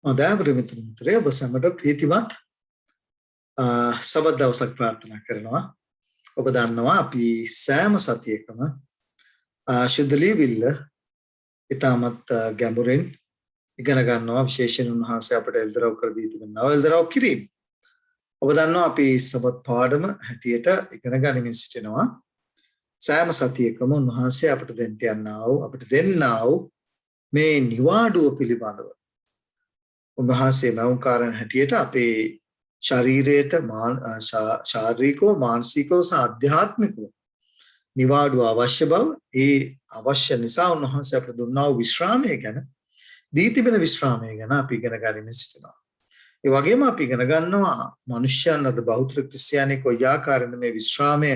හොඳයි මිත්‍රයෝ ඔබ සැමට ප්‍රීතිමත් සබත් දවසක් ප්‍රාර්ථනා කරනවා. ඔබ දන්නවා අපි සෑම සතියකම ශුද්ධ ලියවිල්ල ඉතාමත් ගැඹුරින් ඉගෙන ගන්නවා. විශේෂයෙන් උන්වහන්සේ අපට එල්දරව් කර දී තිබෙනවා එල්දරව් කිරීම. ඔබ දන්නවා අපි සබත් පාඩම හැටියට ඉගෙන ගනිමින් සිටිනවා. සෑම සතියකම උන්වහන්සේ අපට දෙන්නා වූ මේ නිවාඩුව පිළිබඳව උන්වහන්සේ මෞංකාරයන් හැටියට අපේ ශරීරයට ශාරීරිකව මානසිකව සහ ආධ්‍යාත්මිකව නිවාඩුව අවශ්‍ය බව, ඒ අවශ්‍ය නිසා උන්වහන්සේ අපට දුන්නා වූ විශ්‍රාමය ගැන, දී තිබෙන විශ්‍රාමය ගැන අපි ඉගෙන ගනිමින් සිටිනවා. ඒ වගේම අපි ඉගෙන ගන්නවා මනුෂ්‍යයන් අද බෞද්ධ ක්‍රිස්තියානි කොයි ආකාරයෙන්ද මේ විශ්‍රාමය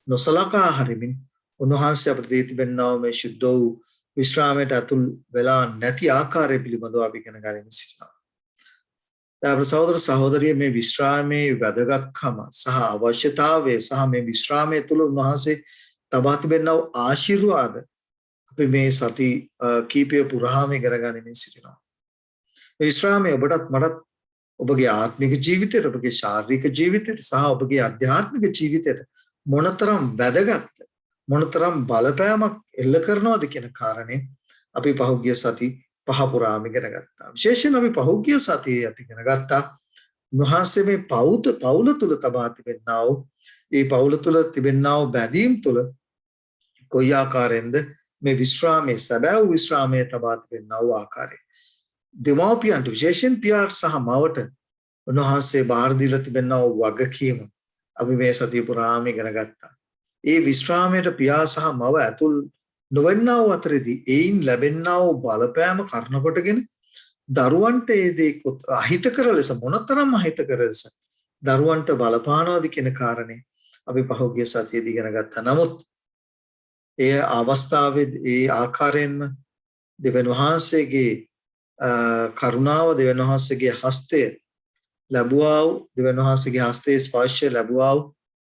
නොසලකා හරිමින් උන්වහන්සේ අපට දී තිබෙනා මේ ශුද්ධ වූ විශ්‍රාමයට අතුල් වෙලා නැති ආකාරය පිළිබඳව අපි ඉගෙන ගනිමින් සිටිනවා. අපේ සහෝදර සහෝදරිය මේ විශ්‍රාමයේ වැදගත්කම සහ අවශ්‍යතාවය සහ මේ විශ්‍රාමයේ තුල උන්වහන්සේ තබා තිබෙනා ආශිර්වාද අපි මේ සති කීපය පුරාම ඉගෙන ගනිමින් සිටිනවා. මේ විශ්‍රාමය ඔබටත් මටත් ඔබගේ ආත්මික ජීවිතයට, ඔබගේ ශාරීරික ජීවිතයට සහ ඔබගේ ආධ්‍යාත්මික ජීවිතයට මොනතරම් වැදගත්, මොනතරම් බලපෑමක් එල්ල කරනවද කියන කාරණේ අපි පහුගිය සති පහ පුරාම ඉගෙන ගත්තා. විශේෂයෙන් අපි පහුගිය සතියේ අපි ඉගෙන ගත්තා උන්වහන්සේ මේ පවුල තුල තබා තිබෙනා වූ ඒ පවුල තුල තිබෙනා වූ බැඳීම් තුල කොයි ආකාරයෙන්ද මේ විශ්‍රාමයේ සැබෑ වූ විශ්‍රාමයේ තබා තිබෙනා වූ ආකාරය. දෙමෝපියන්ට විශේෂයෙන් පියාට සහ මවට උන්වහන්සේ බාර දීලා තිබෙනා වූ වගකීම අපි මේ සතිය පුරාම ඉගෙන ගත්තා. ඒ විශ්‍රාමයට පියා සහ මව ඇතුල් නොවෙන්නා වූ අතරේදී ඒයින් ලැබෙන්නා වූ බලපෑම කරන කොටගෙන දරුවන්ට ඒ දේ අහිතකර ලෙස මොනතරම් අහිතකර ලෙස දරුවන්ට බලපානවාද කියන කාරණේ අපි පහුගිය සතියේදී ඉගෙන ගත්තා. නමුත් ඒ අවස්ථාවේ ඒ ආකාරයෙන්ම දෙවියන් වහන්සේගේ කරුණාව, දෙවියන් වහන්සේගේ හස්තය ලැබුවා වූ, දෙවියන් වහන්සේගේ හස්තයේ ස්පර්ශය ලැබුවා වූ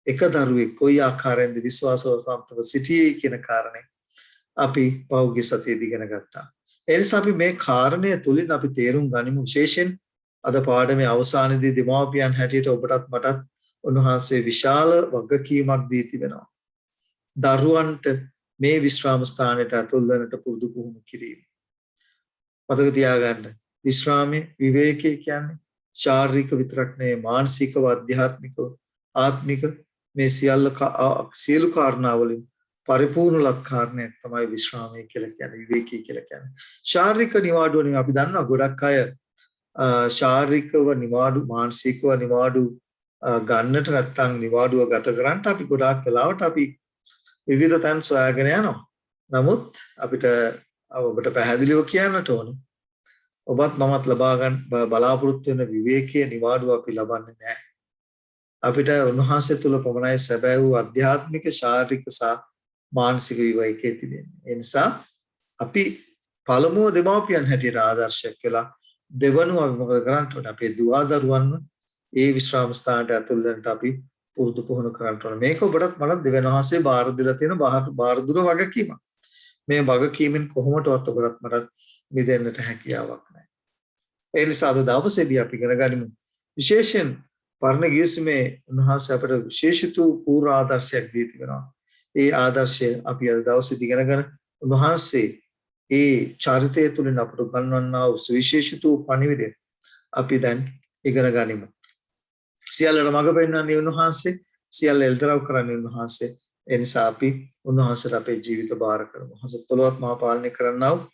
එක දරුවෙක් කොයි ආකාරයෙන්ද විශ්වාසවන්තව සිටියේ කියන කාරණේ අපි පෞද්ගලික සතියේදී ඉගෙන ගත්තා. ඒ නිසා අපි මේ කාරණය තුලින් අපි තේරුම් ගනිමු. විශේෂයෙන් අද පාඩමේ අවසානයේදී දෙමාපියන් හැටියට ඔබටත් මටත් උන්වහන්සේ විශාල වගකීමක් දී තිබෙනවා. දරුවන්ට මේ විශ්‍රාම ස්ථානයට ඇතුල් වෙනට පුරුදු පුහුණු කිරීම. මතක තියාගන්න, විශ්‍රාමයේ විවේකයේ කියන්නේ ශාරීරික විතරක් නෙවෙයි, මානසිකව, ආධ්‍යාත්මිකව, ආත්මික මේ සියලු කාරණාවලින් පරිපූර්ණ ලක්කාරණයක් තමයි විශ්‍රාමය කියලා කියන්නේ, විවේකී කියලා කියන්නේ. ශාරීරික නිවාඩුවනේ අපි දන්නවා ගොඩක් අය ශාරීරිකව නිවාඩු, මානසිකව නිවාඩු ගන්නට නැත්නම් නිවාඩුව ගත කරන්නට අපි ගොඩාක් වෙලාවට අපි විවිධ තැන් සොයාගෙන යනවා. නමුත් අපිට ඔබට පැහැදිලිව කියන්නට ඕනේ ඔබත් මමත් ලබා ගන්න බලාපොරොත්තු වෙන විවේකයේ නිවාඩුව අපි ලබන්නේ නැහැ. අපිට උන්වහන්සේ තුල පමණයි සැබෑ වූ ආධ්‍යාත්මික, ශාරීරික සහ මානසික විවේකයේ තිබෙන්නේ. ඒ නිසා අපි පළමුව දෙමාපියන් හැටියට ආදර්ශයක් කියලා දෙවනුව අපි මොකද කරන්න ඕනේ? අපේ දුවදරුවන්ව ඒ විශ්‍රාම ස්ථානට ඇතුල් වෙන්නට අපි පුරුදු පුහුණු කරන්න ඕනේ. මේක ඔබටත් මටත් දෙවියන් වහන්සේ බාර දීලා තියෙන බාර දුර වගකීමක්. මේ වගකීමෙන් කොහොමදවත් ඔබටත් මටත් මිදෙන්නට හැකියාවක් නැහැ. ඒ නිසා අද දවසේදී අපි ඉගෙන ගනිමු විශේෂයෙන් පරණ ගිවිසුමේ උන්වහන්සේ අපට විශේෂිත පූර්ව ආදර්ශයක් දී තිබෙනවා. ඒ ආදර්ශය අපි අද දවසේදී ඉගෙනගෙන උන්වහන්සේ ඒ චරිතය තුළින් අපට උගන්වන්නා වූ සුවිශේෂිත පණිවිඩය අපි දැන් ඉගෙන ගනිමු. සියල්ලට මඟ පෙන්වන්නේ උන්වහන්සේ, සියල්ල එල්තරව් කරන්නේ උන්වහන්සේ. ඒ නිසා අපි උන්වහන්සේට අපේ ජීවිත බාර කරමු. හසත්වලවත් මහා පාලනය කරන්නා වූ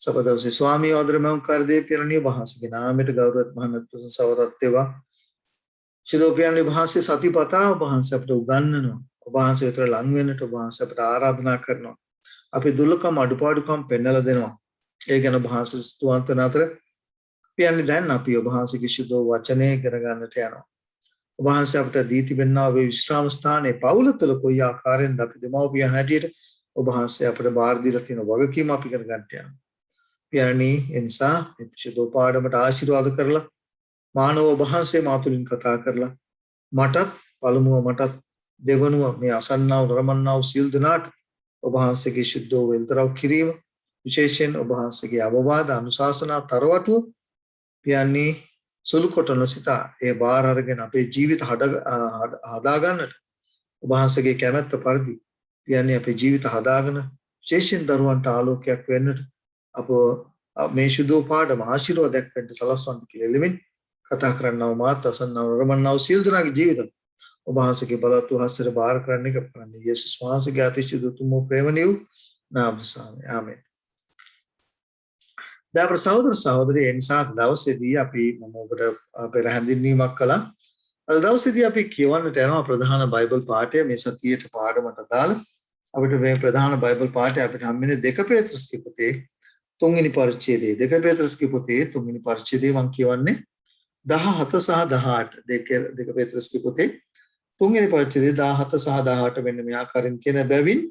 සබදවසේ ස්වාමී ආදරමෙන් කරදේ පිරණිය වහන්සේගේ නාමයට ගෞරවත් මහානත් ප්‍රසන්නවවත් වේවා. ශිදෝපියන්ගේ වහන්සේ සතිපතා වහන්සේ අපට උගන්වනවා. වහන්සේ විතර ලං වෙන්නට වහන්සේ අපට ආරාධනා කරනවා. අපි දුර්ලභකම් අඩුපාඩුකම් පෙන්වලා දෙනවා. ඒ ගැන වහන්සේ ස්තුවන්තන අතර පියන්නේ දැන් අපි වහන්සේගේ සුද්ධ වචනේ ඉගෙන ගන්නට යනවා. වහන්සේ අපට දී තිබෙනා වේ විශ්‍රාම ස්ථානයේ පවුල තුළ කොයි ආකාරයෙන්ද අපි දෙමව්පියන් හැටියට වහන්සේ අපට බාර දීලා තියෙන වගකීම අපි ඉගෙන ගන්නට යනවා. පියන්නේ එනිසා මේ සුද්ධ පාඩමට ආශිර්වාද කරලා මානව වහන්සේ මාතුලින් කතා කරලා මටත් පළමුව මටත් දෙවනුව මේ අසන්නාව නරමන්නාව සිල් දනාට ඔබ වහන්සේගේ සුද්ධ වෙල්තරව් කිරීම විශේෂයෙන් ඔබ වහන්සේගේ අවවාද අනුශාසනා තරවටුව පියන්නේ සුළු කොට නොසිතා ඒ බාර අරගෙන අපේ ජීවිත හදා ගන්නට ඔබ වහන්සේගේ කැමැත්ත පරිදි පියන්නේ අපේ ජීවිත හදාගෙන විශේෂයෙන් දරුවන්ට ආලෝකයක් වෙන්නට අප මේ සුදු පාඩම ආශිර්වාදයක් වෙන්න සලස්වන්න කියලා එළෙමින් කතා කරන්නව මාත් අසන්නව රමන්නව සියලු දෙනාගේ ජීවිත ඔබ වහන්සේගේ බලවත් හස්තට බාර කරන්න එක කරන්නේ යේසුස් වහන්සේගේ අතිශය උතුම් ප්‍රේමණිය නාම සාමය ආමෙන්. දැන් සහෝදර සහෝදරී එන්සා දවසේදී අපි මම ඔබට පෙර හැඳින්වීමක් කළා. අද දවසේදී අපි කියවන්නට යනවා ප්‍රධාන බයිබල් පාඨය මේ සතියේට පාඩමට දාලා අපිට මේ ප්‍රධාන බයිබල් පාඨය අපිට හම්බෙන්නේ 2 පේත්‍රස්ගේ පොතේ 3 වෙනි පරිච්ඡේදයේ 2 පේත්‍රස්ගේ පොතේ 3 වෙනි පරිච්ඡේදයේ මම කියවන්නේ 17 සහ 18 2 පේත්‍රස්ගේ පොතේ 3 වෙනි පරිච්ඡේදයේ 17 සහ 18 වෙන්න මේ ආකාරයෙන් කියන බැවින්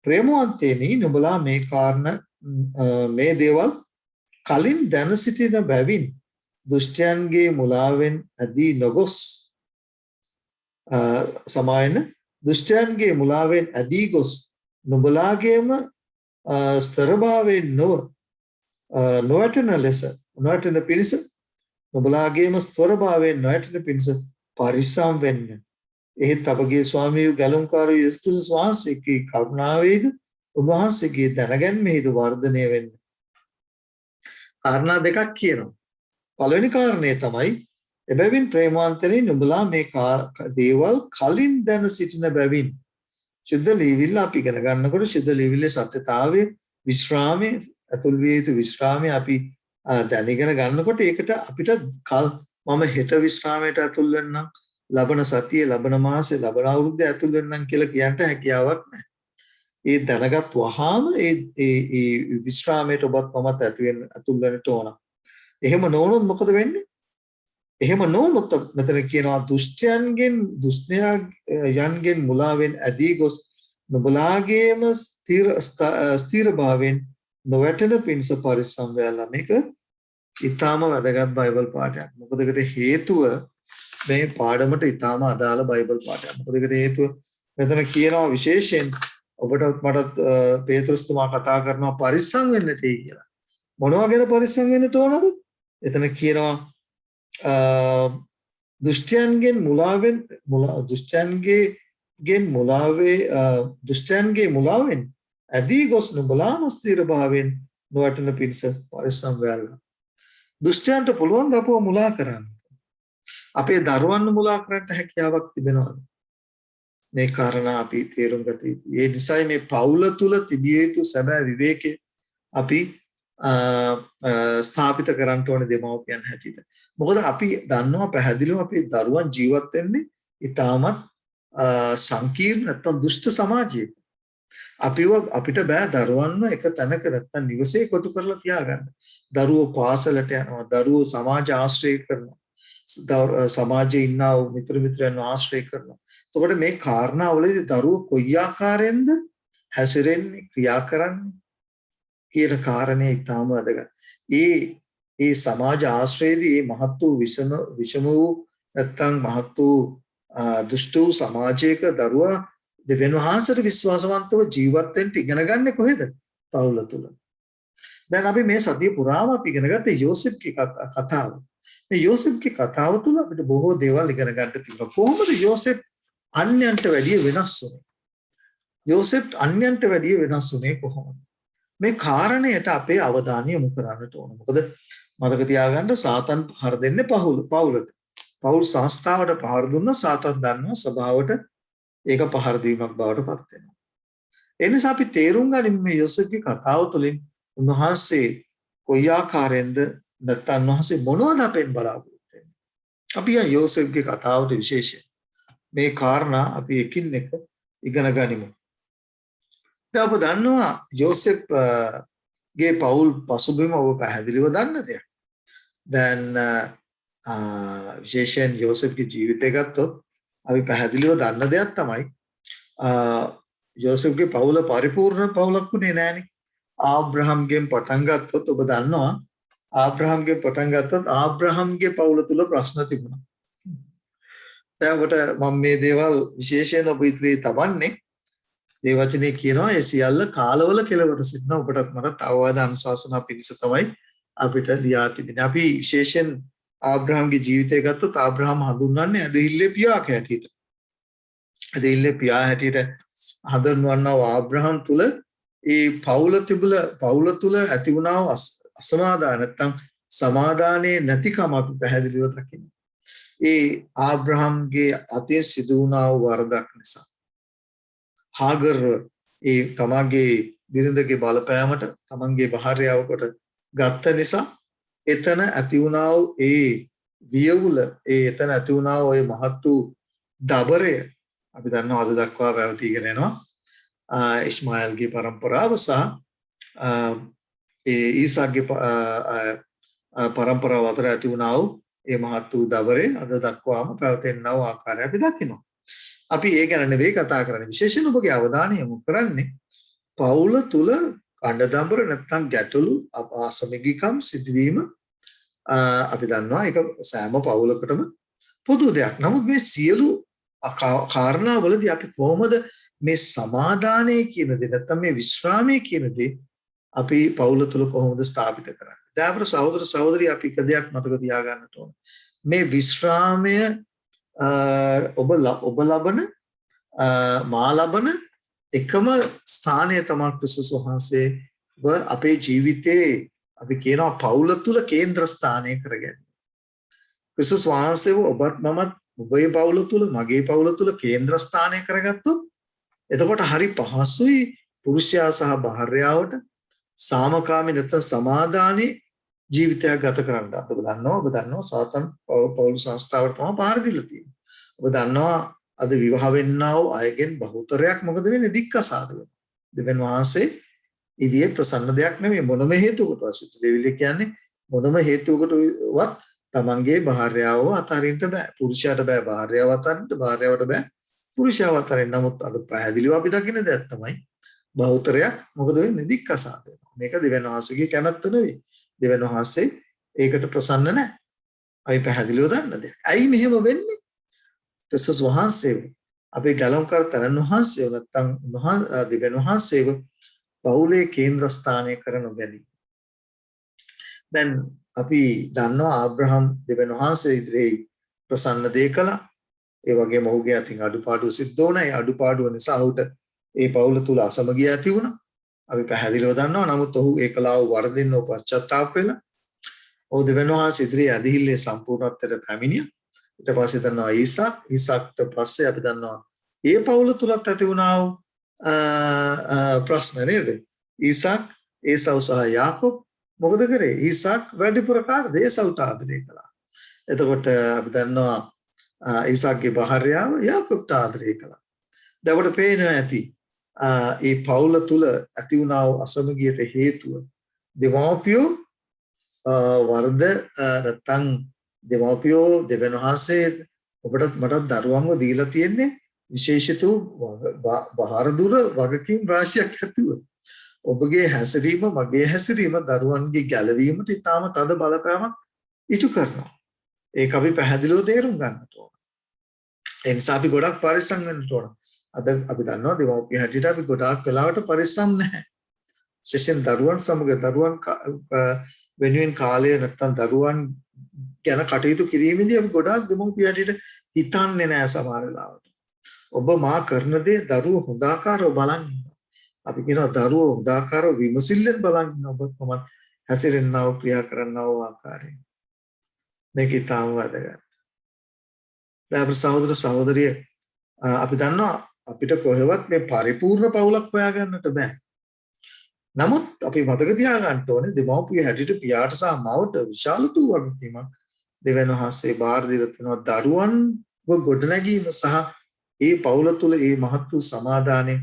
ප්‍රේමවන්තේනි නුඹලා මේ කාරණ මේ දේවල් කලින් දැන සිටින බැවින් දුෂ්ටයන්ගේ මුලාවෙන් ඇදී නොගොස් සමායන දුෂ්ටයන්ගේ මුලාවෙන් ඇදී ගොස් නුඹලාගේම ස්තරභාවයෙන් නොවැටෙන ලෙස නොවැටෙන පිණිස නුඹලාගේම ස්තරභාවයෙන් නොවැටෙන පිණිස පරිස්සම් වෙන්න. එහෙත් අපගේ ස්වාමී ගැලුම්කාරී යේසුස් ක්‍රිස්තුස් වහන්සේගේ කරුණාවේද උන්වහන්සේගේ දැනගැන්මේද වර්ධනය වෙන්න. කාරණා දෙකක් කියනවා. පළවෙනි කාරණය තමයි එබැවින් ප්‍රේමවන්තනි නුඹලා මේ දේවල් කලින් දැන සිටින බැවින් සුද්ධ ලියවිල්ල අපි ඉගෙන ගන්නකොට සුද්ධ ලියවිල්ලේ සත්‍යතාවයේ විශ්‍රාමයේ අතුල් විය යුතු විශ්‍රාමයේ අපි දැනගෙන ගන්නකොට ඒකට අපිට මම හෙට විශ්‍රාමයට අතුල් වෙන්නම් ලබන සතියේ ලබන මාසේ ලබන අවුරුද්දේ ඇතුල් වෙන්නම් කියලා කියන්න හැකියාවක් නැහැ. ඒ දැනගත් වහාම ඒ විශ්‍රාමයට ඔබත් මමත් ඇතුල් වෙන්නට ඕන. එහෙම නොවුනොත් මොකද වෙන්නේ? එහෙම නොවුනොත් මෙතන කියනවා දුෂ්ටයන්ගෙන් මුලාවෙන් ඇදී ගොස් නුඹලාගේම ස්ථීර භාවයෙන් නොවැටෙන පිණිස පරිස්සම් වෙලා. මේක ඊටාම වැදගත් බයිබල් පාඩයක්. මොකද ඒකට හේතුව මේ පාඩමට ඊටාම අදාළ බයිබල් පාඩයක්. මොකද ඒකට හේතුව මෙතන කියනවා විශේෂයෙන් ඔබට මටත් පේතෘස්තුමා කතා කරනවා පරිස්සම් වෙන්නට කියලා. මොනවා ගැන පරිස්සම් වෙන්නට ඕනද? එතන කියනවා දුෂ්ටයන්ගේ මුලාවෙන් ඇදී ගොස් නුඹලාම ස්ථිර භාවයෙන් නොවැටෙන පිණිස පරිස්සම් වෙලා. දුෂ්ටයන්ට පුළුවන් අපව මුලා කරන්න. අපේ දරුවන්ව මුලා කරන්න හැකියාවක් තිබෙනවද? මේ කාරණා අපි තේරුම් ගත යුතුයි. ඒ නිසා මේ පවුල තුල තිබිය යුතු සැබෑ විවේකය අපි ස්ථාපිත කරන්න ඕනේ දෙමව්පියන් හැටියට. මොකද අපි දන්නවා පැහැදිලිව අපේ දරුවන් ජීවත් වෙන්නේ ඊටමත් සංකීර්ණ නැත්නම් දුෂ්ට සමාජයක. අපිට බෑ දරුවන්ව එක තැනක නැත්නම් නිවසේ කොටු කරලා තියාගන්න. දරුවෝ පාසලට යනවා, දරුවෝ සමාජ ආශ්‍රය කරනවා. සමාජයේ ඉන්නා වූ මිත්‍රයන්ව ආශ්‍රය කරනවා. එතකොට මේ කාරණාවලදී දරුවෝ කොයි ආකාරයෙන්ද හැසිරෙන්නේ, ක්‍රියා කරන්නේ කියන කාරණේ ඊටාම වැදගත්. ඒ සමාජ ආශ්‍රයේදී මේ මහත් වූ විෂම වූ නැත්නම් මහත් වූ දුෂ්ට වූ සමාජයක දරුවා දෙවියන් වහන්සේට විශ්වාසවන්තව ජීවත් වෙන්න ඉගෙන ගන්න කොහෙද? පවුල තුල. දැන් අපි මේ සතිය පුරාම අපි ඉගෙන ගත්ත යෝසෙෆ්ගේ කතාව. මේ යෝසෙෆ්ගේ කතාව තුළ අපිට බොහෝ දේවල් ඉගෙන ගන්න තිබුණා. කොහොමද යෝසෙෆ් අන්‍යයන්ට වැඩිය වෙනස් වුනේ? යෝසෙෆ් අන්‍යයන්ට වැඩිය වෙනස් වුනේ කොහොමද? මේ කාරණයට අපේ අවධානය යොමු කරන්නට ඕන. මොකද මතක තියාගන්න සාතන් පහර දෙන්නේ පවුලට. පවුල් සංස්ථාවට පහර දුන්න සාතන් දන්නවා ස්වභාවයට ඒක පහර දීමක් බවට පත් වෙනවා. ඒ නිසා අපි තේරුම් ගනිමු මේ යෝසෙෆ්ගේ කතාව තුළින් උන්වහන්සේ කොයි ආකාරයෙන්ද නැත්නම් උන්වහන්සේ මොනවද අපෙන් බලාපොරොත්තු වෙන්නේ? අපි යෝසෙෆ්ගේ කතාවට විශේෂයෙන් මේ කාරණා අපි එකින් එක ඉගෙන ගනිමු. දැන් ඔබ දන්නවා යෝසෙෆ්ගේ පවුල් පසුබිම ඔබ පැහැදිලිව දන්න දෙයක්. දැන් විශේෂයෙන් යෝසෙෆ්ගේ ජීවිතය ගත්තොත් අපි පැහැදිලිව දන්න දෙයක් තමයි යෝසෙෆ්ගේ පවුල පරිපූර්ණ පවුලක් වුණේ නෑනේ. ආබ්‍රහම්ගෙන් පටන් ගත්තොත් ඔබ දන්නවා ආබ්‍රහම්ගෙන් පටන් ගත්තොත් ආබ්‍රහම්ගේ පවුල තුල ප්‍රශ්න තිබුණා. දැන් ඔබට මම මේ දේවල් විශේෂයෙන් ඔබ ඉදිරියේ තබන්නේ ඒ වචනේ කියනවා ඒ සියල්ල කාලවල කෙලවර සිටින ඔබටත් මට අවවාද අනුශාසනා පිණිස තමයි අපිට ලියා තිබෙනවා. අපි විශේෂයෙන් ආබ්‍රහම්ගේ ජීවිතය ගත්තොත් ආබ්‍රහම් හඳුන්වන්නේ ඇදහිල්ලේ පියාක හැටියට. ඇදහිල්ලේ පියා හැටියට හඳුන්වනවා ආබ්‍රහම් තුල ඒ පවුල තුල ඇති වුණා වූ අසමාදාන නැත්නම් සමාදානයේ නැතිකම අපි පැහැදිලිව දකිනවා. ඒ ආබ්‍රහම්ගේ අතේ සිදු වුණා වූ වරදක් නිසා හාගර් ඒ තමගේ බිරිඳගේ බලපෑමට තමන්ගේ භාර්යාවකට ගත්ත නිසා එතන ඇති වුණා වූ ඒ වියවුල එතන ඇති වුණා වූ ඒ මහත් වූ දබරය අපි දන්නවා අද දක්වා පැවතීගෙන යනවා. ඉස්මායිල්ගේ පරම්පරාව සහ ඒ ඊසාක්ගේ පරම්පරාව අතර ඇති වුණා වූ ඒ මහත් වූ දබරේ අද දක්වාම පැවතෙනා වූ ආකාරය අපි දකිනවා. අපි ඒ ගැන නෙවෙයි කතා කරන්නේ. විශේෂයෙන් ඔබගේ අවධානය යොමු කරන්නේ පවුල තුල අඬදඹර නැත්නම් ගැටලු අසමගිකම් සිදුවීම අපි දන්නවා ඒක සෑම පවුලකටම පොදු දෙයක්. නමුත් මේ සියලු කාරණාවලදී අපි කොහොමද මේ සමාදානය කියන දේ නැත්නම් මේ විශ්‍රාමයේ කියන දේ අපි පවුල තුල කොහොමද ස්ථාපිත කරන්නේ? දාපර සහෝදර සහෝදරිය අපි එක දෙයක් මතක තියාගන්නට ඕන. මේ විශ්‍රාමය ඔබ ලබන මා ලබන එකම ස්ථානය තමයි ක්‍රිස්තුස් වහන්සේ අපේ ජීවිතේ අපි කියනවා පවුල තුල කේන්ද්‍ර ස්ථානය කරගන්න. ක්‍රිස්තුස් වහන්සේව ඔබත් මමත් ඔබේ පවුල තුල මගේ පවුල තුල කේන්ද්‍ර ස්ථානය කරගත්තොත් එතකොට හරි පහසුයි පුරුෂයා සහ භාර්යාවට සාමකාමී නැත්නම් සමාදානයේ ජීවිතයක් ගත කරන්න. ඔබ දන්නවා සාතන් පවුල් සංස්ථාවට තමයි පාර දීලා තියෙන්නේ. ඔබ දන්නවා අද විවාහ වෙන්නා වූ අයගෙන් බහුතරයක් මොකද වෙන්නේ? දික්කසාද වෙනවා. දෙවියන් වහන්සේ ඉදියේ ප්‍රසන්න දෙයක් නෙමෙයි මොනම හේතුවකටවත් සුත්ත දෙවිලි කියන්නේ මොනම හේතුවකටවත් තමන්ගේ භාර්යාවව අතහරින්න බෑ. පුරුෂයාට බෑ භාර්යාව අතහරින්න, භාර්යාවට බෑ පුරුෂයාව අතහරින්න. නමුත් අද පැහැදිලිව අපි දකින දෙයක් තමයි බහුතරයක් මොකද වෙන්නේ? දික්කසාද වෙනවා. මේක දෙවියන් වහන්සේගේ කැමැත්ත නෙවෙයි. දෙවියන් වහන්සේ ඒකට ප්‍රසන්න නැහැ. අපි පැහැදිලිව දන්න දෙයක්. ඇයි මෙහෙම වෙන්නේ? ක්‍රිස්තුස් වහන්සේව අපේ ගලම්කර තරන් වහන්සේව නැත්නම් දෙවියන් වහන්සේව පවුලේ කේන්ද්‍රස්ථානය කරන බැරි. දැන් අපි දන්නවා ආබ්‍රහම් දෙවියන් වහන්සේ ඉදිරියේ ප්‍රසන්න දේ කළා. ඒ වගේම ඔහුගේ අතින් අඩුපාඩු සිද්ධ වුණා. ඒ අඩුපාඩුව නිසා ඔහුට ඒ පවුල තුල අසමගිය ඇති වුණා. අපි පැහැදිලිව දන්නවා. නමුත් ඔහු ඒ කලාව වර්ධින්න පශ්චාත්තාප වෙලා ඔහු දෙවියන් වහන්සේ ඉදිරියේ ඇදහිල්ලේ සම්පූර්ණත්වයට පැමිණියා. ඊට පස්සේ දන්නවා ඊසාක්ට පස්සේ අපි දන්නවා ඒ පවුල තුලත් ඇති වුණා වූ ප්‍රශ්න නේද? ඊසාක් ඒසව් සහ යාකෝබ් මොකද කරේ? ඊසාක් වැඩිපුර කාටද? ඒසව්ට ආදරය කළා. එතකොට අපි දන්නවා ඊසාක්ගේ භාර්යාව යාකෝබ්ට ආදරය කළා. දැන් අපට පේනවා ඇති ඒ පවුල තුල ඇති වුණා වූ අසමගියට හේතුව දෙමාපියෝ වර්ධ නැත්නම් දෙමාපියෝ දෙවියන් වහන්සේ ඔබට මට දරුවන්ව දීලා තියෙන්නේ විශේෂිත බාහිර දුර වගකීම් රාශියක් ඇතුව. ඔබගේ හැසිරීම මගේ හැසිරීම දරුවන්ගේ ගැලවීමට ඉතාම තද බලපෑමක් ඉටු කරනවා. ඒක අපි පැහැදිලිව තේරුම් ගන්නට ඕන. ඒ නිසා අපි ගොඩක් පරිස්සම් වෙන්න ඕන. අද අපි දන්නවා දෙමව්පිය හැටියට අපි ගොඩාක් වෙලාවට පරිස්සම් නැහැ. විශේෂයෙන් දරුවන් සමග දරුවන් වෙනුවෙන් කාලය නැත්තම් දරුවන් ගැන කටයුතු කිරීමේදී අපි ගොඩාක් දෙමව්පිය හැටියට හිතන්නේ නැහැ සමහර වෙලාවට. ඔබ මා කරන දේ දරුවෝ හොඳාකාරව බලන් ඉන්නවා. අපි කියනවා දරුවෝ හොඳාකාරව විමසිල්ලෙන් බලන් ඉන්න ඔබ කොහොමද හැසිරෙන්නව ක්‍රියා කරන්නව ආකාරය. මේක ඊටම වැදගත්. දැන් සහෝදර සහෝදරිය අපි දන්නවා අපිට කොහෙවත් මේ පරිපූර්ණ පවුලක් හොයාගන්නට බෑ. නමුත් අපි මතක තියාගන්න ඕනේ දෙමව්පිය හැටියට පියාට සහ මවට විශාල වගකීමක් දෙවියන් වහන්සේ බාර දීලා තියෙනවා. දරුවන්ව ගොඩනැගීම සහ ඒ පවුල තුල ඒ මහත් වූ සමාදානයේ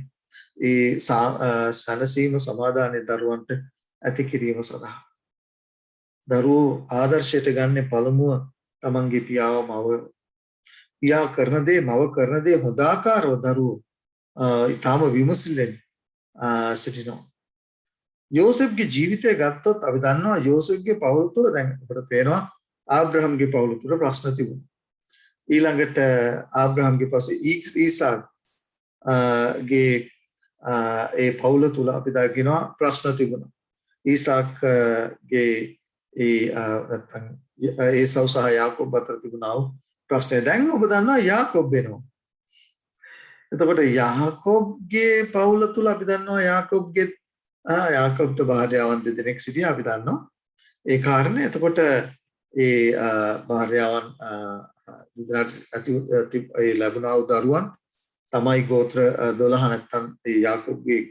ඒ සනසීම සමාදානයේ දරුවන්ට ඇති කිරීම සඳහා දරුවෝ ආදර්ශයට ගන්න පළමුව තමන්ගේ පියාව මව පියා කරන දේ මව කරන දේ හොදාකාරව දරුවෝ ඊටම විමසිල්ලෙන් සිටිනවා. යෝසෙෆ්ගේ ජීවිතය ගත්තොත් අපි දන්නවා යෝසෙෆ්ගේ පවුල තුළ දැන් අපිට පේනවා ආබ්‍රහම්ගේ පවුල තුළ ප්‍රශ්න තිබුණා. ඊළඟට ආබ්‍රහම්ගේ පස්සේ ඊසාක් ගේ ඒ පවුල තුළ අපි දකිනවා ප්‍රශ්න තිබුණා. ඊසාක්ගේ නැත්නම් ඒසව් සහ යාකෝබ් අතර තිබුණා වූ ප්‍රශ්නය. දැන් ඔබ දන්නවා යාකෝබ් වෙනවා. එතකොට යාකෝබ්ගේ පවුල තුල අපි දන්නවා යාකෝබ්ට භාර්යාවන් දෙදෙනෙක් සිටියා අපි දන්නවා. ඒ කාරණේ එතකොට භාර්යාවන් දෙදෙනාට ලැබුණා වූ දරුවන් තමයි ගෝත්‍ර 12 නැත්නම් යාකෝබ්ගේ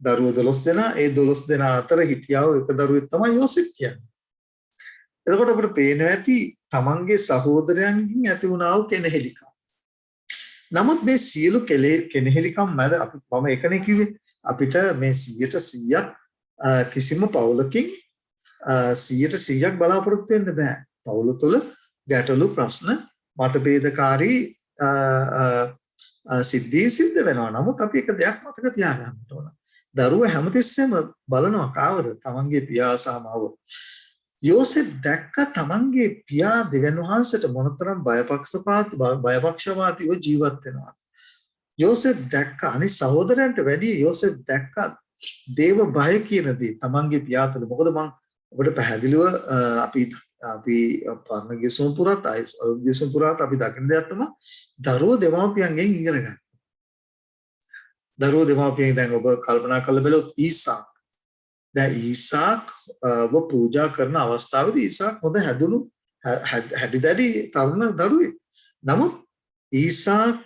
දරුවෝ 12 දෙනා. ඒ 12 දෙනා අතර හිටියා වූ එක දරුවෙක් තමයි යෝසෙෆ් කියන්නේ. එතකොට අපිට පේනවා ඇති තමන්ගේ සහෝදරයන්ගෙන් ඇති වුණා වූ කෙනෙහිලිකම්. නමුත් මේ සියලු කෙනෙහිලිකම් මැද මම එකනේ කිව්වේ අපිට මේ 100% කිසිම පවුලකින් 100% බලාපොරොත්තු වෙන්න බෑ. පවුල තුළ ගැටලු ප්‍රශ්න මතභේදකාරී සිද්ධ වෙනවා. නමුත් අපි එක දෙයක් මතක තියාගන්න ඕන. දරුවා හැමතිස්සෙම බලනවා කාවද? තමන්ගේ පියා සහ මව. යෝසෙෆ් දැක්ක තමන්ගේ පියා දෙවියන් වහන්සේට මොනතරම් බයපක්ෂපාතීව ජීවත් වෙනවා. යෝසෙෆ් දැක්ක අනිත් සහෝදරයන්ට වැඩිය යෝසෙෆ් දැක්ක දේව බය කියන දේ තමන්ගේ පියා තුළ. මොකද මම ඔබට පැහැදිලිව අපි පරණ ගිසුම් පුරාත් අපි දකින දෙයක් තමයි දරුවෝ දෙමාපියන්ගෙන් ඉගෙන ගන්න. දරුවෝ දෙමාපියන් දැන් ඔබ කල්පනා කරලා බලුවොත් ඊසාක්. දැන් ඊසාක් පූජා කරන අවස්ථාවේදී ඊසාක් හොඳ හැදුණු හැඩි තරුණ දරුවෙක්. නමුත් ඊසාක්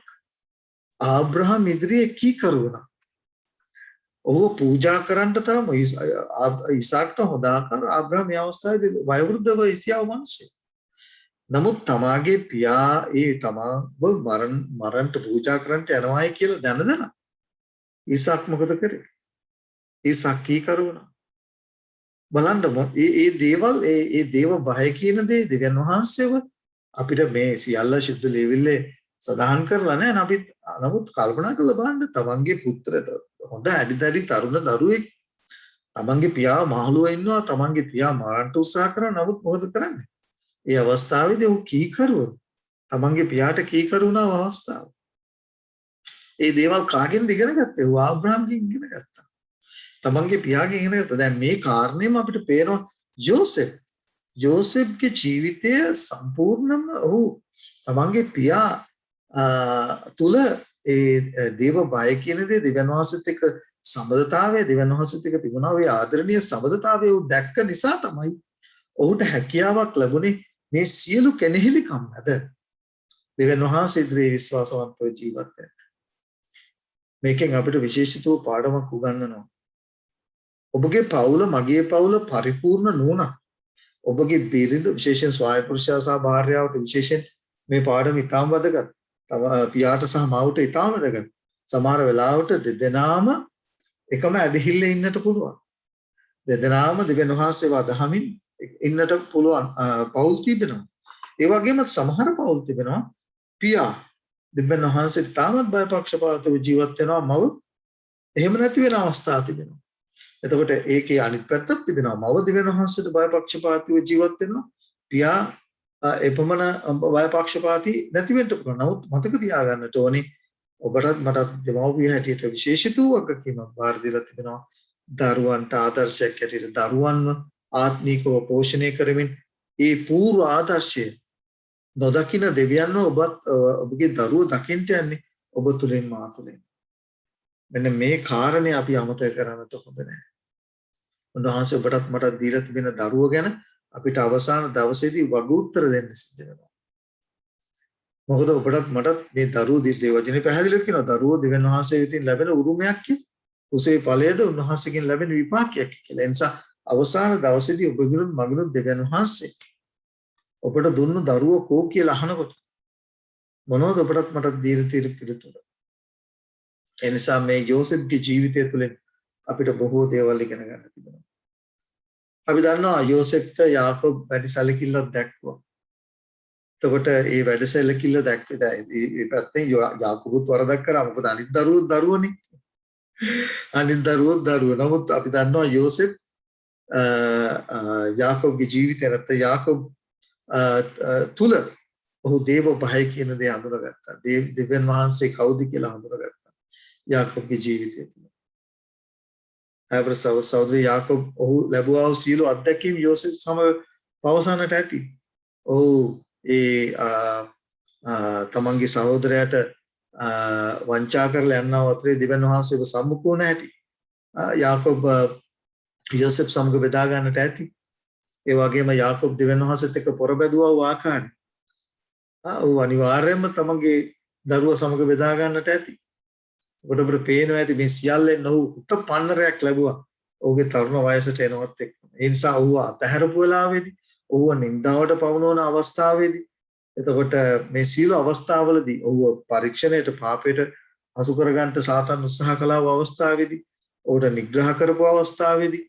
ආබ්‍රහම් ඉදිරියේ කීකරු වුණා. ඔහු පූජා කරන්න තරම ඊසාක්ට හොඳ ආකාර ආබ්‍රහම් මේ අවස්ථාවේදී වයෝවෘද්ධව ඉතියාව මිනිසෙක්. නමුත් තමාගේ පියා තමාව මරන්නට පූජා කරන්නට යනවායි කියලා දැන ඊසාක් මොකද කරේ? ඊසාක් කීකරු වුණා. බලන්න මේ දේවල් දේව බය කියන දේ දෙවියන් වහන්සේව අපිට මේ සියල්ල ශුද්ධ ලේවිල්ලේ සදාහන් කරලා නැහැ. අපි නමුත් කල්පනා කරලා බලන්න තමන්ගේ පුත්‍රට හොඳ ඇඩිදඩි තරුණ දරුවෙක් තමන්ගේ පියා මහලුව ඉන්නවා. තමන්ගේ පියා මරන්න උත්සාහ කරනවා. නමුත් මොකද කරන්නේ? ඒ අවස්ථාවේදී ඔහු කීකරුව තමන්ගේ පියාට කීකරු වුණා අවස්ථාව. ඒ දේවල් කාගෙන්ද ඉගෙන ගත්තේ? ඔහු ආබ්‍රහම්ගෙන් ඉගෙන ගත්තා. තමන්ගේ පියාගෙන් ඉගෙන ගත්තා. දැන් මේ කාරණේම අපිට පේනවා යෝසෙෆ්ගේ ජීවිතය සම්පූර්ණයෙන්ම ඔහු තමන්ගේ පියා තුල දේව බය කියන දේ දෙවියන් වහන්සේත් එක්ක සම්බන්ධතාවය දෙවියන් වහන්සේත් එක්ක තිබුණා. ඒ ආදරණීය සම්බන්ධතාවය උ දැක්ක නිසා තමයි ඔහුට හැකියාවක් ලැබුණේ මේ සියලු කෙනෙහිලිකම් මැද දෙවියන් වහන්සේ ඉදිරියේ විශ්වාසවන්තව ජීවත් වෙන්න. මේකෙන් අපිට විශේෂිතව පාඩමක් උගන්වනවා. ඔබගේ පවුල මගේ පවුල පරිපූර්ණ නුවණ. ඔබගේ බිරිඳ විශේෂයෙන් ස්වාමි පුරුෂයා සහ භාර්යාවට විශේෂයෙන් මේ පාඩම ඉතාම වැදගත්. පියාට සහ මවට ඉතාම වැදගත්. සමහර වෙලාවට දෙදෙනාම එකම ඇදහිල්ලේ ඉන්නට පුළුවන්. දෙදෙනාම දෙවියන් වහන්සේව අදහමින් ඉන්නට පුළුවන් පවුල් තිබෙනවා. ඒ වගේම සමහර පවුල් තිබෙනවා පියා දෙවියන් වහන්සේට තාමත් බයපක්ෂපාතව ජීවත් වෙනවා. මව එහෙම නැති වෙන අවස්ථා තිබෙනවා. එතකොට ඒකේ අනිත් පැත්තක් තිබෙනවා. මව දෙවියන් වහන්සේට බයපක්ෂපාතීව ජීවත් වෙනවා. පියා එපමණ බයපක්ෂපාතී නැති වෙන්න පුළුවන්. නමුත් මතක තියාගන්නට ඕනේ ඔබටත් මටත් දෙමව්පිය හැටියට විශේෂිත වගකීමක් බාර දීලා තිබෙනවා. දරුවන්ට ආදර්ශයක් හැටියට දරුවන්ව ආත්මීකව පෝෂණය කරමින් ඒ පූර්ව ආදර්ශය නොදකින දෙවියන්ව ඔබගේ දරුවෝ දකින්න යන්නේ ඔබ තුලින් මා තුලින්. මෙන්න මේ කාරණේ අපි අමතක කරන්නට හොඳ නැහැ. උන්වහන්සේ ඔබටත් මටත් දීලා තිබෙන දරුවෝ ගැන අපිට අවසාන දවසේදී වග උත්තර දෙන්න සිද්ධ වෙනවා. මොකද ඔබටත් මටත් මේ දරුවෝ දෙවි වචනේ පැහැදිලිව කියනවා. දරුවෝ දෙවියන් වහන්සේ වෙතින් ලැබෙන උරුමයක් කිය. කුසේ ඵලයේද උන්වහන්සේගෙන් ලැබෙන විපාකයක් කියලා. ඒ නිසා අවසාන දවසේදී ඔබගුරුන් මගුරුන් දෙවියන් වහන්සේ ඔබට දුන්නු දරුවෝ කෝ කියලා අහනකොට මොනවද ඔබටත් මටත් දීලා තියෙන පිළිතුර? ඒ නිසා මේ යෝසෙෆ්ගේ ජීවිතය තුළින් අපිට බොහෝ දේවල් ඉගෙන ගන්න තිබෙනවා. අපි දන්නවා යෝසෙෆ්ට යාකෝබ් වැඩි සැලකිල්ලක් දැක්වුවා. එතකොට ඒ වැඩ සැලකිල්ල දැක්කේ ඒ පැත්තෙන් යාකෝබුත් වරදක් කරා. මොකද අනිත් දරුවෝ දරුවෝනේ. අනිත් දරුවෝ දරුවෝ. නමුත් අපි දන්නවා යෝසෙෆ් යාකෝබ්ගේ ජීවිතය නැත්නම් යාකෝබ් තුල ඔහු දේව බය කියන දේ හඳුනගත්තා. දෙවියන් වහන්සේ කවුද කියලා හඳුනගත්තා. යාකෝබ්ගේ ජීවිතය තුළ. සහෝදර යාකෝබ් ඔහු ලැබුවා වූ සියලු අත්දැකීම් යෝසෙෆ් සමග පවසන්නට ඇති. ඔව් ඒ තමන්ගේ සහෝදරයාට වංචා කරලා යනවා වතුරේ දෙවියන් වහන්සේව සම්මුඛ නැටි. යාකෝබ් යෝසෙෆ් සමග බෙදා ගන්නට ඇති. ඒ වගේම යාකෝබ් දෙවියන් වහන්සේත් එක්ක පොරබැදුවා වූ ආකාරය. ඔව් අනිවාර්යයෙන්ම තමන්ගේ දරුවා සමග බෙදා ගන්නට ඇති. ඔබට අපිට පේනවා ඇති මේ සියල්ලෙන් ඔහු උත්පන්නරයක් ලැබුවා. ඔහුගේ තරුණ වයසට එනවත් එක්ක. ඒ නිසා ඔහු අතහැරපු වෙලාවේදී ඔහුව නින්දාවට පවනවන අවස්ථාවේදී එතකොට මේ සීල අවස්ථාවලදී ඔහුව පරීක්ෂණයට පාපයට හසු කරගන්න සාතන් උත්සාහ කළා වූ අවස්ථාවේදී ඔහුට නිග්‍රහ කරපු අවස්ථාවේදී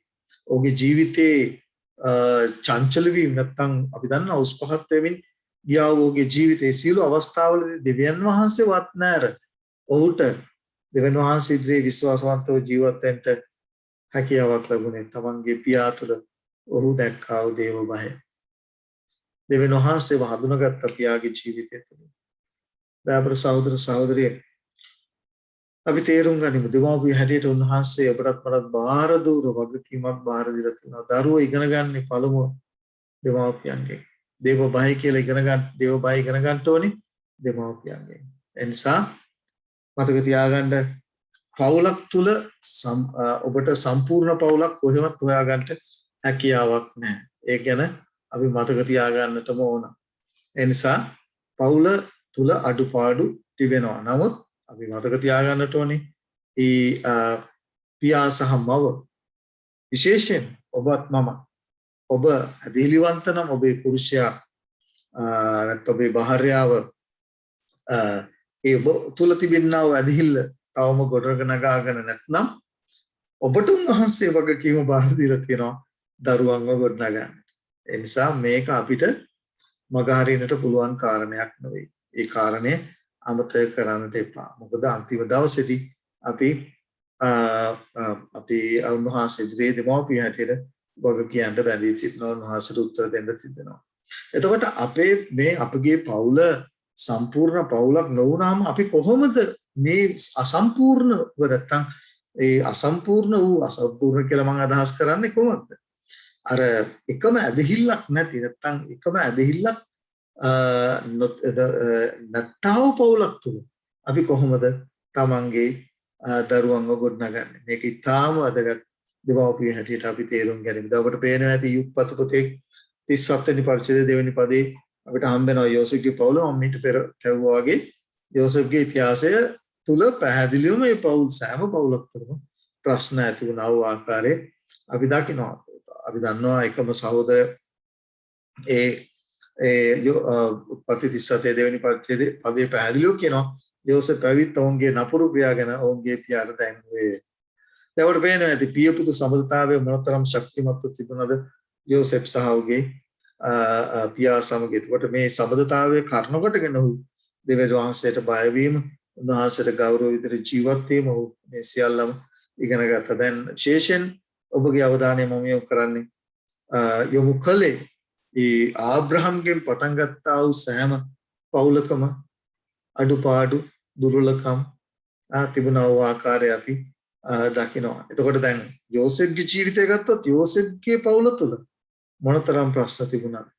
ඔහුගේ ජීවිතේ චංචල වීම නැත්නම් අපි දන්නා උස් පහත් වෙමින් ගියා ඔහුගේ ජීවිතේ සීල අවස්ථාවලදී දෙවියන් වහන්සේ වත් නැර ඔහුට දෙවියන් වහන්සේ ඉදිරියේ විශ්වාසවන්තව ජීවත් වෙන්න හැකියාවක් ලැබුණේ තමන්ගේ පියා තුළ ඔහු දැක්කා වූ දේව බය. දෙවියන් වහන්සේව හඳුනාගත්ත පියාගේ ජීවිතය තුළ. දාපර සහෝදර සහෝදරිය අපි තේරුම් ගනිමු දෙමාපිය හැටියට උන්වහන්සේ අපටත් මටත් බාහිර දూరు වගකීමක් බාහිර දීලා තියෙනවා. දරුවෝ ඉගෙන ගන්න පළමුව දෙමාපියන්ගෙන්. දේව බය කියලා ඉගෙන ගන්න දේව බය ඉගෙන ගන්න ඕනේ දෙමාපියන්ගෙන්. ඒ නිසා මතක තියාගන්න පවුලක් තුල ඔබට සම්පූර්ණ පවුලක් කොහෙවත් හොයාගන්න හැකියාවක් නැහැ. ඒ ගැන අපි මතක තියාගන්නටම ඕන. ඒ නිසා පවුල තුල අඩුපාඩු තිබෙනවා. නමුත් අපි මතක තියාගන්නට ඕනේ පියා සහ මව විශේෂයෙන් ඔබත් මම ඔබ ඇදහිලිවන්ත නම් ඔබේ පුරුෂයා නැත්නම් ඔබේ භාර්යාව ඒ ඔබ තුල තිබෙනා වූ ඇදහිල්ල තවම ගොඩනග නගාගෙන නැත්නම් ඔබට උන්වහන්සේ වගකීම බාර දීලා තියෙනවා දරුවන්ව ගොඩනගන්න. ඒ නිසා මේක අපිට මගහරින්නට පුළුවන් කාරණයක් නෙවෙයි. ඒ කාරණය අමතක කරන්නට එපා. මොකද අන්තිම දවසේදී අපි උන්වහන්සේ ඉදිරියේ දෙමව්පිය හැටියට වගකීම් බැඳී සිටිනවා. උන්වහන්සේට උත්තර දෙන්න සිද්ධනවා. එතකොට අපගේ පවුල සම්පූර්ණ පවුලක් නොවුනහම අපි කොහොමද මේ අසම්පූර්ණව නැත්තම් ඒ අසම්පූර්ණ වූ අසම්පූර්ණ කියලා මම අදහස් කරන්නේ කොහොමද? අර එකම ඇදහිල්ලක් නැති නැත්තම් එකම ඇදහිල්ලක් නැත්තව පවුලක් තුල අපි කොහොමද තමන්ගේ දරුවන්ව ගොඩනගන්නේ? මේක ඉතාම වැදගත් දෙමව්පිය හැටියට අපි තේරුම් ගැනීම. දැන් ඔබට පේනවා ඇති යුක්පත් පොතේ 37 වෙනි පරිච්ඡේදයේ 2 වෙනි පදේ අපිට හම්බ වෙනවා යෝසෙෆ්ගේ පවුල මම ඊට පෙර කියවුවා වගේ යෝසෙෆ්ගේ ඉතිහාසය තුල පැහැදිලිවම මේ පවුල් සෑම පවුලක් තුළම ප්‍රශ්න ඇති වුණා වූ ආකාරය අපි දකිනවා. අපි දන්නවා එකම සහෝදර උත්පත්ති 37 දෙවෙනි පරිච්ඡේදයේ පදේ පැහැදිලිව කියනවා යෝසෙෆ් පැවිත් ඔවුන්ගේ නපුරු ක්‍රියා ගැන ඔවුන්ගේ පියාට දැන්වේ. ඒවට පේනවා ඇති පියපුතු සමගතාවයේ මොනතරම් ශක්තිමත්ව තිබුණද යෝසෙෆ් සහ ඔහුගේ පියා සමග. ඒකට මේ සමගතාවයේ කර්ණ කොටගෙන ඔහු දෙවියන් වහන්සේට බය වීම, උන්වහන්සේට ගෞරව විදිහට ජීවත් වීම ඔහු මේ සියල්ලම ඉගෙන ගත්තා. දැන් විශේෂයෙන් ඔබගේ අවධානය මම යොමු කළේ ඒ ආබ්‍රහම්ගෙන් පටන් ගත්තා වූ සෑම පවුලකම අඩුපාඩු දුර්වලකම් තිබුණා වූ ආකාරය අපි දකිනවා. එතකොට දැන් යෝසෙෆ්ගේ ජීවිතය ගත්තොත් යෝසෙෆ්ගේ පවුල තුල මොනතරම් ප්‍රශ්න තිබුණාද?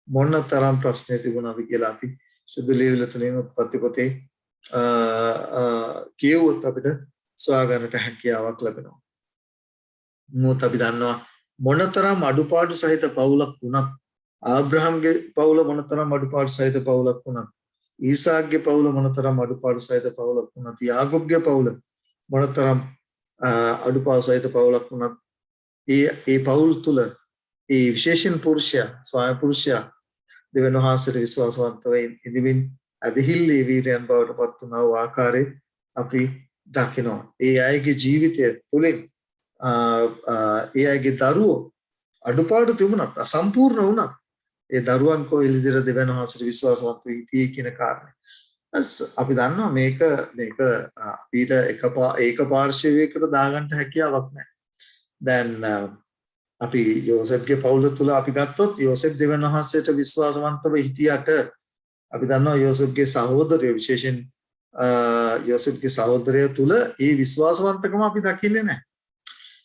මොනතරම් ප්‍රශ්න තිබුණාද කියලා අපි සුදු ලේවිල තුලින් උත්පත්ති පොතේ කියවුවොත් අපිට සොයා ගන්නට හැකියාවක් ලැබෙනවා. මොකද අපි දන්නවා මොනතරම් අඩුපාඩු සහිත පවුලක් වුණත් ආබ්‍රහම්ගේ පවුල මොනතරම් අඩුපාඩු සහිත පවුලක් වුණත් ඊසාක්ගේ පවුල මොනතරම් අඩුපාඩු සහිත පවුලක් වුණත් යාකෝබ්ගේ පවුල මොනතරම් අඩුපාඩු සහිත පවුලක් වුණත් ඒ පවුල් තුල ඒ විශේෂණ පුරුෂයා ස්වයං පුරුෂයා දෙවියන් වහන්සේට විශ්වාසවන්තව ඉදිමින් අධිහිල්ලේ වීරයන් බවට පත් වුණා වූ ආකාරය අපි දකිනවා. ඒ අයගේ ජීවිතය තුළින් ඒ අයගේ දරුවෝ අඩුපාඩු තිබුණත් අසම්පූර්ණ වුණත් ඒ දරුවන් කොයි විදිහට දෙවියන් වහන්සේට විශ්වාසවන්ත වෙයි කියන කාරණය. අපි දන්නවා මේක අපිට ඒක පාර්ශවයකට දාගන්න හැකියාවක් නැහැ. දැන් අපි යෝසෙෆ්ගේ පවුල තුල අපි ගත්තොත් යෝසෙෆ් දෙවියන් වහන්සේට විශ්වාසවන්තව හිටියට අපි දන්නවා යෝසෙෆ්ගේ සහෝදරය විශේෂයෙන් යෝසෙෆ්ගේ සහෝදරය තුල ඒ විශ්වාසවන්තකම අපි දකින්නේ නැහැ.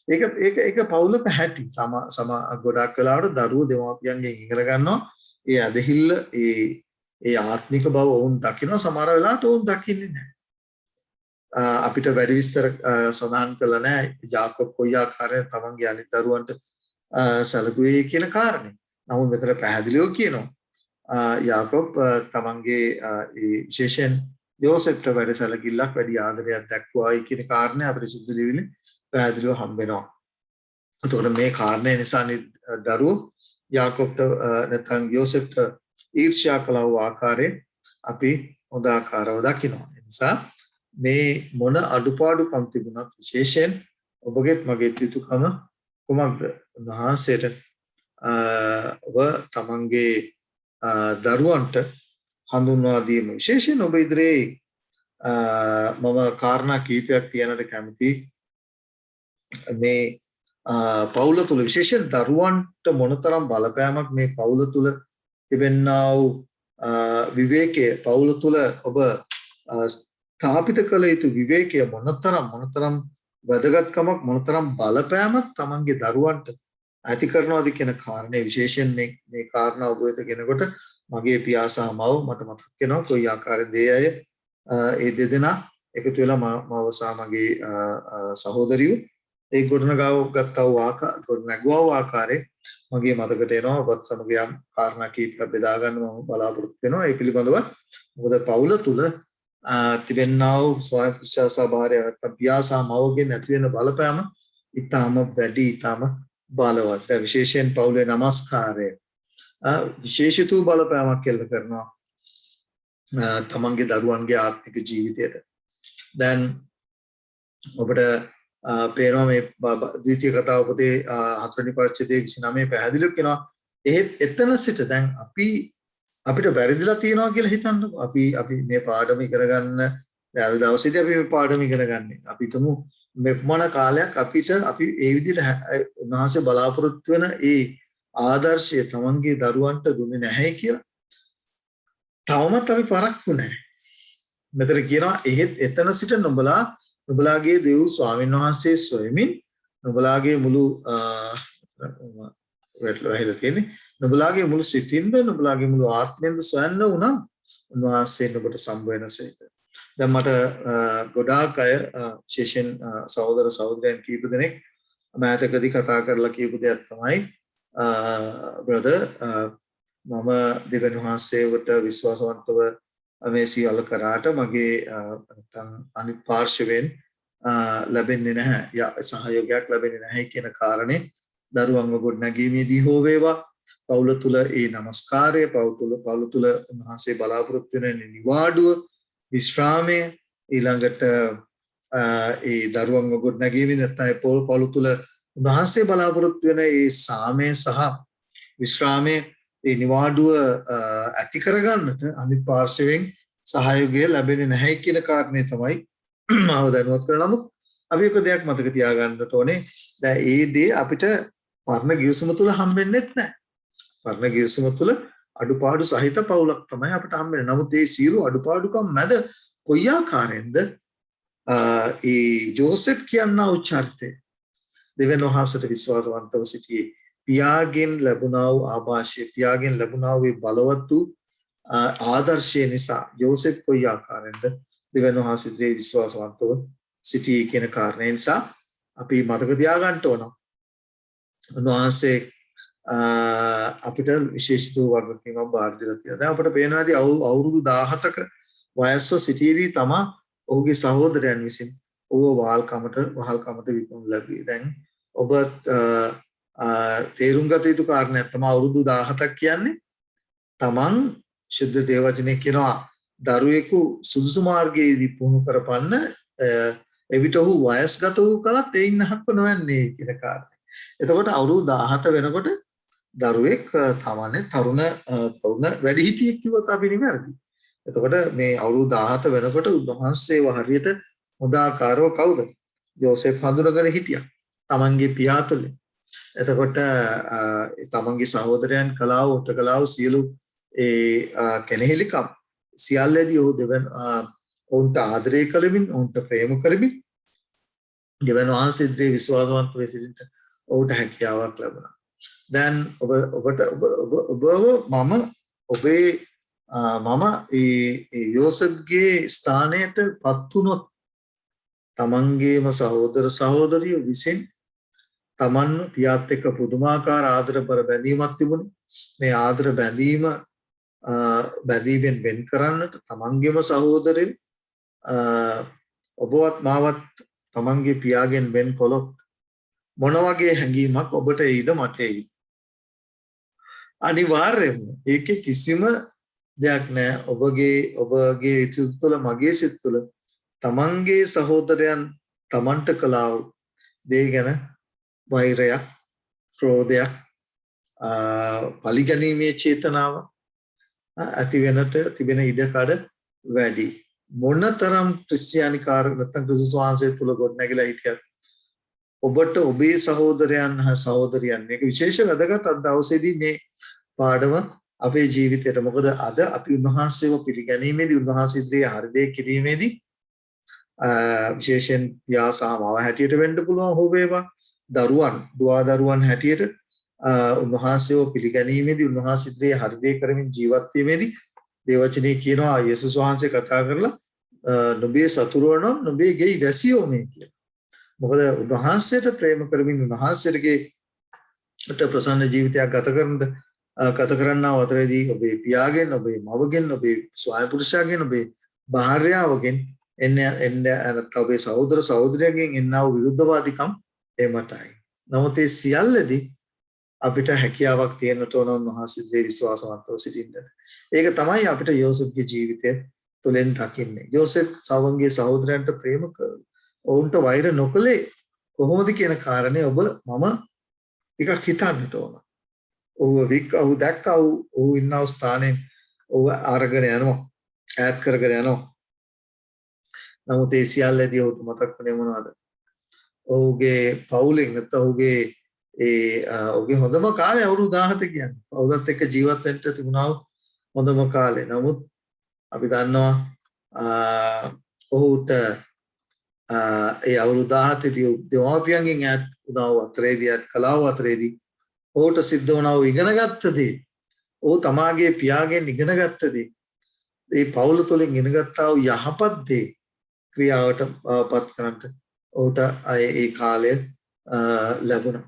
ඒක පවුලක හැටි සම ගොඩක් වෙලාවට දරුවෝ දෙමාපියන්ගෙන් ඉගෙන ගන්නවා ඒ ඇදහිල්ල ඒ ආත්මික බව වුන් දකිනවා සමහර වෙලාවට වුන් දකින්නේ නැහැ. අපිට වැඩි විස්තර සඳහන් කළා නෑ යාකොබ් කොයි ආකාරයෙන් තමන්ගේ අනිත් දරුවන්ට සැලකුවේ කියන කාරණේ. නමුත් මෙතන පැහැදිලිව කියනවා යාකොබ් තමන්ගේ ඒ විශේෂයෙන් යෝසෙෆ්ට වැඩි සැලකිල්ලක් වැඩි ආදරයක් දක්වයි කියන කාරණේ අපිට සුද්ධ ලියවිලි පැහැදිලිව හම්බ වෙනවා. එතකොට මේ කාරණේ නිසා දරුවෝ යාකොබ්ට නැත්නම් යෝසෙෆ්ට ඊර්ෂ්‍යා කළ ආකාරයේ අපි හොඳ ආකාරව දකිනවා. ඒ නිසා මේ මොන අඩුපාඩුකම් තිබුණත් විශේෂයෙන් ඔබගේත් මගේත් යුතුයකම කුමක්ද? උන්වහන්සේට ඔබ තමන්ගේ දරුවන්ට හඳුන්වා දීම විශේෂයෙන් ඔබ ඉදිරියේ මම කාරණා කීපයක් තියනට කැමතියි. මේ පවුල තුල විශේෂයෙන් දරුවන්ට මොනතරම් බලපෑමක් මේ පවුල තුල තිබෙනා වූ විවේකයේ පවුල තුල ඔබ ස්ථාපිත කළ යුතු විවේකය මොනතරම් වැදගත්කමක් මොනතරම් බලපෑමක් තමන්ගේ දරුවන්ට ඇති කරනවාද කියන කාරණේ විශේෂයෙන් මේ කාරණා ඔබ වෙත ගෙනකොට මගේ පියා සහ මව මට මතක් වෙනවා කොයි ආකාරයෙන් දෙය ඒ දෙදෙනා එකතු වෙලා මව සහ මගේ සහෝදරියෝ ඒ ගොඩනගුවා ආකාරයේ මගේ මතකට එනවා ඔබත් සමග යම් කාරණා කීපයක් බෙදා ගන්න මම බලාපොරොත්තු වෙනවා ඒ පිළිබඳව. මොකද පවුල තුල තිබෙනා වූ ස්වයං ප්‍රතිශාසභාරය නැත්නම් පියා සහ මවගේ නැති වෙන බලපෑම ඊටම වැඩි ඊටම බලවත්. විශේෂයෙන් පවුලේ නමස්කාරය විශේෂිත බලපෑමක් කෙල්ල කරනවා තමන්ගේ දරුවන්ගේ ආත්මික ජීවිතයට. දැන් ඔබට පේනවා මේ ද්විතීය කතාව පොතේ 4 වෙනි පරිච්ඡේදයේ 29 පැහැදිලිව කියනවා එහෙත් එතන සිට දැන් අපිට වැරදිලා තියෙනවා කියලා හිතන්නකො. අපි මේ පාඩම ඉගෙන ගන්න දැන් දවසේදී අපි මේ පාඩම ඉගෙන ගන්න. අපි තුමු මෙපමණ කාලයක් අපි ඒ විදිහට උන්වහන්සේ බලාපොරොත්තු වෙන ඒ ආදර්ශය තමන්ගේ දරුවන්ට දුන්නේ නැහැ කියලා. තවමත් අපි පරක්කු නැහැ. මෙතන කියනවා එහෙත් එතන සිට නුඹලාගේ දේව ස්වාමීන් වහන්සේ සොයමින් නුඹලාගේ මුළු වැටලවහිලා තියෙන්නේ නුඹලාගේ මුළු සිතින්ද නුඹලාගේ මුළු ආත්මයෙන්ද සොයන්න උනම් උන්වහන්සේ නුඹට සම්බ වෙනසේක. දැන් මට ගොඩාක් අය විශේෂයෙන් සහෝදර සහෝදරයන් කීප දෙනෙක් මෑතකදී කතා කරලා කියපු දෙයක් තමයි බ්‍රදර් මම දෙවියන් වහන්සේවට විශ්වාසවන්තව මේ සියල්ල කරාට මගේ නැත්නම් අනිත් පාර්ශවයෙන් ලැබෙන්නේ නැහැ සහයෝගයක් ලැබෙන්නේ නැහැ කියන කාරණේ දරුවන්ව ගොඩනැගීමේදී හෝ වේවා පවුල තුල ඒ নমස්කාරය පවුල තුල උන්වහන්සේ බලාපොරොත්තු වෙන නිවාඩුව විශ්‍රාමය ඊළඟට ඒ දරුවන්ව ගොඩනැගීමේ නැත්නම් පවුල තුල උන්වහන්සේ බලාපොරොත්තු වෙන ඒ සාමය සහ විශ්‍රාමය ඒ නිවාඩුව ඇති කරගන්නට අනිත් පාර්ශවයෙන් සහයෝගය ලැබෙන්නේ නැහැ කියන කාරණේ තමයි මාව දැනුවත් කරන නමුත් අපි එක දෙයක් මතක තියාගන්නට ඕනේ දැන් ඒ දේ අපිට පරණ ගිවිසුම තුල හම්බෙන්නේ නැහැ. පරණ ගිවිසුම තුල අඩුපාඩු සහිත පවුලක් තමයි අපිට හම්බෙන්නේ. නමුත් මේ සියලු අඩුපාඩුකම් මැද කොයි ආකාරයෙන්ද ඒ ජෝසෙෆ් කියනා උච්චාරිතේ දෙවියන් වහන්සේට විශ්වාසවන්තව සිටියේ පියාගෙන් ලැබුණා වූ ආభాෂය පියාගෙන් ලැබුණා වූ බලවත් වූ ආදර්ශය නිසා යෝසෙෆ් කොයි ආකාරයෙන්ද දෙවියන් වහන්සේට විශ්වාසවන්තව සිටියේ කියන කාරණේ නිසා අපි මතක තියාගන්න ඕන. උන්වහන්සේ අපිට විශේෂිත වගකීමක් බාර දීලා තියෙනවා. දැන් අපිට පේනවාදී අවුරුදු 17ක වයස්ව සිටියේදී තමයි ඔහුගේ සහෝදරයන් විසින් ඔහුව වහල්කමට විකුණු ලැබුවේ. දැන් ඔබ තේරුම් ගත යුතු කාරණයක් තමයි අවුරුදු 17ක් කියන්නේ තමන් ශුද්ධ දේවචනේ කියනවා දරුවෙකු සුදුසු මාර්ගයේදී පුහුණු කරපන්න එවිට ඔහු වයස්ගත වූ කලත් ඒ ඉන්නහක්ව නොවන්නේ කියන කාරණේ. එතකොට අවුරුදු 17 වෙනකොට දරුවෙක් සාමාන්‍ය තරුණ වැඩිහිටියෙක් කිව්වොත් අපි නිවැරදි. එතකොට මේ අවුරුදු 17 වෙනකොට උන්වහන්සේව හරියට උදාකාරව කවුද? යෝසෙෆ් හඳුනගෙන හිටියා. තමන්ගේ පියා තුළ. එතකොට තමන්ගේ සහෝදරයන් කලාව උටකලාව සියලු ඒ කෙනෙහිලිකම් සියල්ලදී ඔහු දෙවන් ඔවුන්ට ආදරය කළමින් ඔවුන්ට ප්‍රේම කරමින් දෙවන් වහන්සේ විශ්වාසවන්ත වෙ සිටින්න ඔහුට හැකියාවක් ලැබුණා. දැන් ඔබට ඔබව මම ඔබේ මම යෝසෙෆ්ගේ ස්ථානයට පත් වුණොත් තමන්ගේම සහෝදර සහෝදරියෝ විසින් තමන් පියාත් එක්ක පුදුමාකාර ආදරබර බැඳීමක් තිබුණේ. මේ ආදර බැඳීමෙන් වෙන් කරන්නට තමන්ගේම සහෝදරයෝ ඔබවත් මාවත් තමන්ගේ පියාගෙන් වෙන් කළොත් මොන වගේ හැඟීමක් ඔබට එයිද මට එයි. අනිවාර්යයෙන්ම ඒකේ කිසිම දෙයක් නැහැ. ඔබගේ සිත තුළ මගේ සිත තුළ තමන්ගේ සහෝදරයන් තමන්ට කළා දේ ගැන වෛරයක්, ක්‍රෝධයක්, පරිගැනීමේ චේතනාව ඇති වෙනට තිබෙන ඉඩකඩ වැඩි. මොනතරම් ක්‍රිස්තියානිකාර නැත්නම් ක්‍රිස්තුස් වහන්සේ තුල ගොඩනැගිලා හිටියත් ඔබට ඔබේ සහෝදරයන් හා සහෝදරියන් මේක විශේෂ වැදගත් අද දවසේදී මේ පාඩම අපේ ජීවිතයට. මොකද අද අපි උන්වහන්සේව පිළිගැනීමේදී උන්වහන්සේ දේ හරි දේ කිරීමේදී විශේෂයෙන් පියා සහ මව හැටියට වෙන්න පුළුවන් හෝ වේවා දුවා දරුවන් හැටියට උන්වහන්සේව පිළිගැනීමේදී උන්වහන්සේ දේ හරි දේ කරමින් ජීවත් වීමේදී දේවචනේ කියනවා යේසුස් වහන්සේ කතා කරලා නුඹේ සතුරුවන නුඹේ ගෙයි වැසියෝ මේ කියලා. මොකද උන්වහන්සේට ප්‍රේම කරමින් උන්වහන්සේටගේ ප්‍රසන්න ජීවිතයක් ගත කරන්නා අතරේදී ඔබේ පියාගෙන්, ඔබේ මවගෙන්, ඔබේ ස්වාමි පුරුෂයාගෙන්, ඔබේ භාර්යාවගෙන් ඔබේ සහෝදර සහෝදරියගෙන් එන්නා වූ විරුද්ධවාදීකම් එමටයි. නමුත් ඒ සියල්ලදී අපිට හැකියාවක් තියෙනට ඕන උන්වහන්සේ විශ්වාසවන්තව සිටින්න. ඒක තමයි අපිට යෝසෙෆ්ගේ ජීවිතය තුළින් දකින්නේ. යෝසෙෆ් සවන්ගේ සහෝදරයන්ට ප්‍රේම කරලා ඔවුන්ට වෛර නොකළේ කොහොමද කියන කාරණේ මම ටිකක් හිතන්නට ඕන. ඔහු දැක්කා ඔහු ඉන්නව ස්ථානයෙන් ඔහු අරගෙන යනවා, ඈත් කරගෙන යනවා. නමුත් ඒ සියල්ලදී ඔහුට මතක් වුණේ මොනවද? ඔහුගේ පවුලෙන් නැත්නම් ඔහුගේ හොඳම කාලේ අවුරුදු 17 කියන්නේ. පවුලත් එක්ක ජීවත් වෙන්න තිබුණා හොඳම කාලේ. නමුත් අපි දන්නවා ඔහුට ඒ අවුරුදු 17 දී දෙමාපියන්ගෙන් ඈත් වුණා අතරේදී කලාව අතරේදී ඔහුට සිද්ධ වුණා ඉගෙනගත්ත දේ. ඔහු තමාගේ පියාගෙන් ඉගෙනගත්ත දේ. ඒ පවුල තුළින් ඉගෙනගත්තා වූ යහපත් දේ ක්‍රියාවට පත් කරන්නට ඔහුට ඒ කාලය ලැබුණා.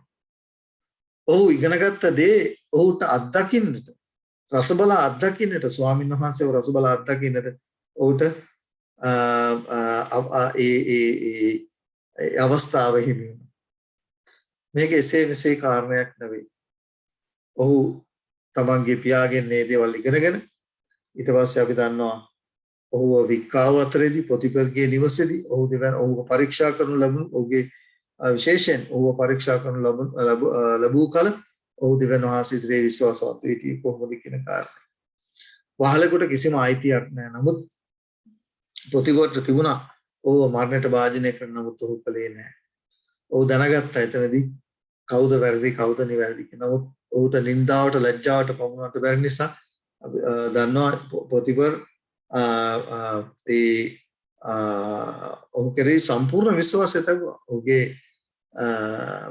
ඔහු ඉගෙනගත්ත දේ ඔහුට අත්දකින්නට රසබල අත්දකින්නට ස්වාමීන් වහන්සේව රසබල අත්දකින්නට ඔහුට ඒ අවස්ථාව හිමි වුණා. මේක එසේ මෙසේ කාරණයක් නෙවෙයි. ඔහු තමන්ගේ පියාගෙන් මේ දේවල් ඉගෙනගෙන ඊට පස්සේ අපි දන්නවා ඔහුව වික්කාව අතරේදී පොතිපර්ගේ නිවසේදී ඔහුව පරීක්ෂා කරනු ලැබුණු ඔහුගේ විශේෂයෙන් ඔහුව පරීක්ෂා කරනු ලැබූ කල ඔහු දෙවියන් වහන්සේ ඉදිරියේ විශ්වාසවත් වී කොහොමද කියන කාරණය. වහලෙකුට කිසිම අයිතියක් නැහැ. නමුත් පොතිපර්ට තිබුණා ඔහුව මරණයට භාජනය කරන නමුත් ඔහු කළේ නැහැ. ඔහු දැනගත්තා එතනදී කවුද වැරදි කවුද නිවැරදි කියලා. නමුත් ඔහුට නින්දාවට ලැජ්ජාවට පමුණවන්න බැරි නිසා දන්නවා පොතිපර් ඔහු කෙරෙහි සම්පූර්ණ විශ්වාසය තිබුණා. ඔහුගේ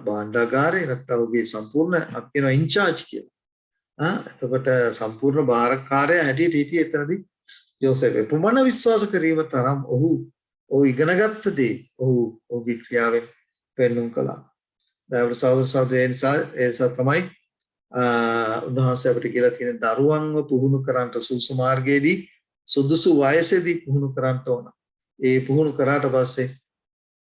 භාණ්ඩාගාරේ නැත්නම් ඔහුගේ සම්පූර්ණ අත්කින ඉන්චාර්ජ් කියලා. එතකොට සම්පූර්ණ බාරකාරයා හැටියට හිටියේ එතනදී යෝසෙෆ්. ප්‍රමාණ විශ්වාස කිරීම තරම් ඔහු ඉගෙනගත්ත දේ ඔහුගේ ක්‍රියාවෙන් පෙන්වුම් කළා. දැන් සහෝදර නිසා තමයි උන්වහන්සේ අපිට කියලා තියෙන දරුවන්ව පුහුණු කරන්නට සුසු මාර්ගයේදී සුදුසු වයසේදී පුහුණු කරන්න ඕන. ඒ පුහුණු කරාට පස්සේ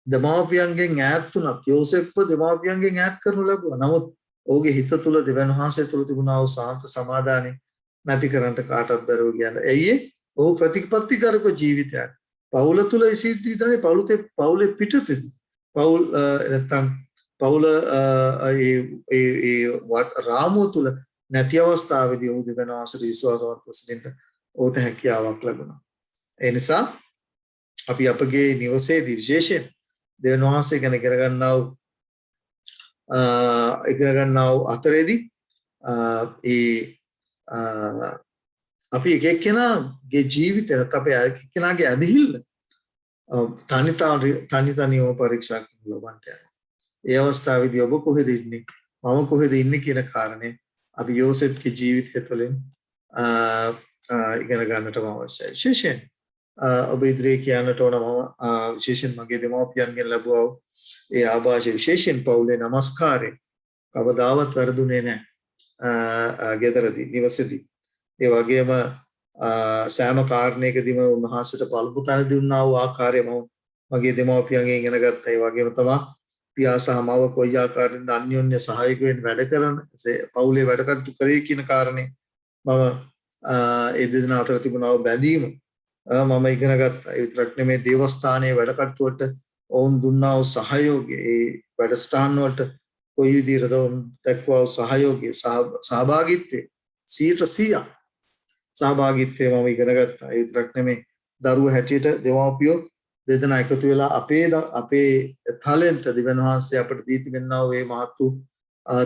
දෙමාපියන්ගෙන් ඈත් වුණා. යෝසෙෆ්ව දෙමාපියන්ගෙන් ඈත් කරනු ලැබුවා. නමුත් ඔහුගේ හිත තුළ දෙවියන් වහන්සේ තුළ තිබුණා වූ සාන්ත සමාදානෙ නැති කරන්නට කාටවත් බැරුව ගියා. ඇයි ඔහු ප්‍රතිපත්තිකරක ජීවිතයක්. පවුල තුළ සිද්ධ විතරනේ පවුලේ පිටතදී. පවුල් නැත්තම් පවුල රාමුව තුළ නැති අවස්ථාවේදී ඔහු දෙවියන් වහන්සේට විශ්වාසවත් වශයෙන් ඔහුට හැකියාවක් ලැබුණා. ඒ නිසා අපි අපගේ නිවසේදී විශේෂයෙන් දෙවියන් වහන්සේ ගැන ඉගෙන ගන්නා වූ අතරේදී අපි එක එක්කෙනාගේ ජීවිතය අපේ එක්කෙනාගේ ඇදහිල්ල තනිතනියම පරීක්ෂා කරන ලබන්නට යනවා. ඒ අවස්ථාවේදී ඔබ කොහෙද ඉන්නේ? මම කොහෙද ඉන්නේ කියන කාරණේ අපි යෝසෙෆ්ගේ ජීවිතය තුළින් ඉගෙන ගන්නට අවශ්‍යයි. විශේෂයෙන් ඔබ ඉදිරියේ කියන්නට ඕන මම විශේෂයෙන් මගේ දෙමව්පියන්ගෙන් ලැබුවා ඒ ආభాෂ විශේෂයෙන් පවුලේ නමස්කාරය කවදාවත් වැරදුනේ නැහැ. ගෙදරදී නිවසේදී ඒ වගේම සෑම කාරණයකදීම උන්වහන්සේට පළමු තැන දුන්නා වූ ආකාරය මම මගේ දෙමව්පියන්ගෙන් ඉගෙන ගත්තා. ඒ වගේම තමයි පියා සහ මව කොයි ආකාරයෙන්ද අන්‍යෝන්‍ය සහායකයෙන් වැඩ කරන පවුලේ වැඩ කටයුතු කරේ කියන කාරණේ මම ඒ දෙදෙනා අතර තිබුණා බැඳීම මම ඉගෙන ගත්තා. ඒ විතරක් නෙමෙයි දේවස්ථානයේ වැඩ කටයුතුවට ඔවුන් දුන්නා වූ සහයෝගය, ඒ වැඩසටහන් වලට කොයි විදිහටද ඔවුන් දක්වා වූ සහයෝගය සහභාගීත්වය 100% සහභාගීත්වය මම ඉගෙන ගත්තා. ඒ විතරක් නෙමෙයි දරුවෝ හැටියට දෙමව්පියෝ දෙදෙනා එකතු වෙලා අපේ ටැලන්ට් දිව්‍යන් වහන්සේ අපට දී තිබෙනා වූ මේ මහත් වූ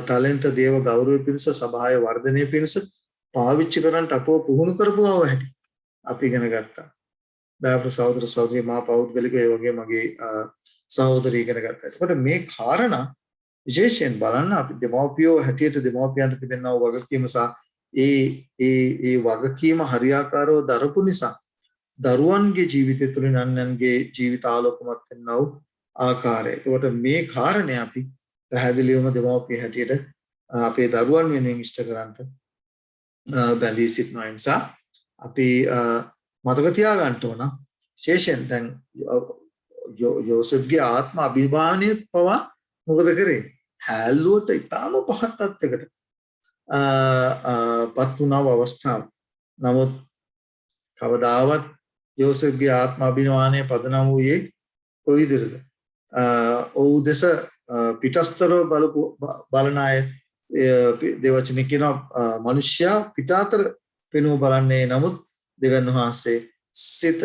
ටැලන්ට් දේව ගෞරවය පිණිස සභාවේ වර්ධනය පිණිස පාවිච්චි කරන්නට අපව පුහුණු කරපුවා හැටි අපි ඉගෙන ගත්තා. දායක සහෝදර සහෝදරිය මා පෞද්ගලිකව ඒ වගේ මගේ සහෝදරිය ඉගෙන ගත්තා. ඒකට මේ කාරණා විශේෂයෙන් බලන්න අපි දෙමව්පියෝ හැටියට දෙමව්පියන්ට තිබෙනා වූ වගකීම සහ ඒ වගකීම හරියාකාරව දරපු නිසා දරුවන්ගේ ජීවිතය තුළින් අන්‍යයන්ගේ ජීවිත ආලෝකමත් වෙනා වූ ආකාරය. ඒකට මේ කාරණේ අපි පැහැදිලිවම දෙමව්පිය හැටියට අපේ දරුවන් වෙනුවෙන් ඉෂ්ට කරන්නට බැඳී සිටිනවා. ඒ නිසා අපි මතක තියාගන්න ඕන විශේෂයෙන් දැන් යෝසෙෆ්ගේ ආත්ම අභිමානය පවා මොකද කරේ? හැල්ලුවට ඉතාම පහත් තත්යකට පත් වුණා අවස්ථාව. නමුත් කවදාවත් යෝසෙෆ්ගේ ආත්ම අභිමානය පදනම් වූයේ කොයි විදිහටද? ඔව් දෙස පිටස්තරව බලන අය දෙවචනේ කියනවා මිනිස්සයා පිටාතර පෙනුම බලන්නේ නමුත් දෙවියන් වහන්සේ සිත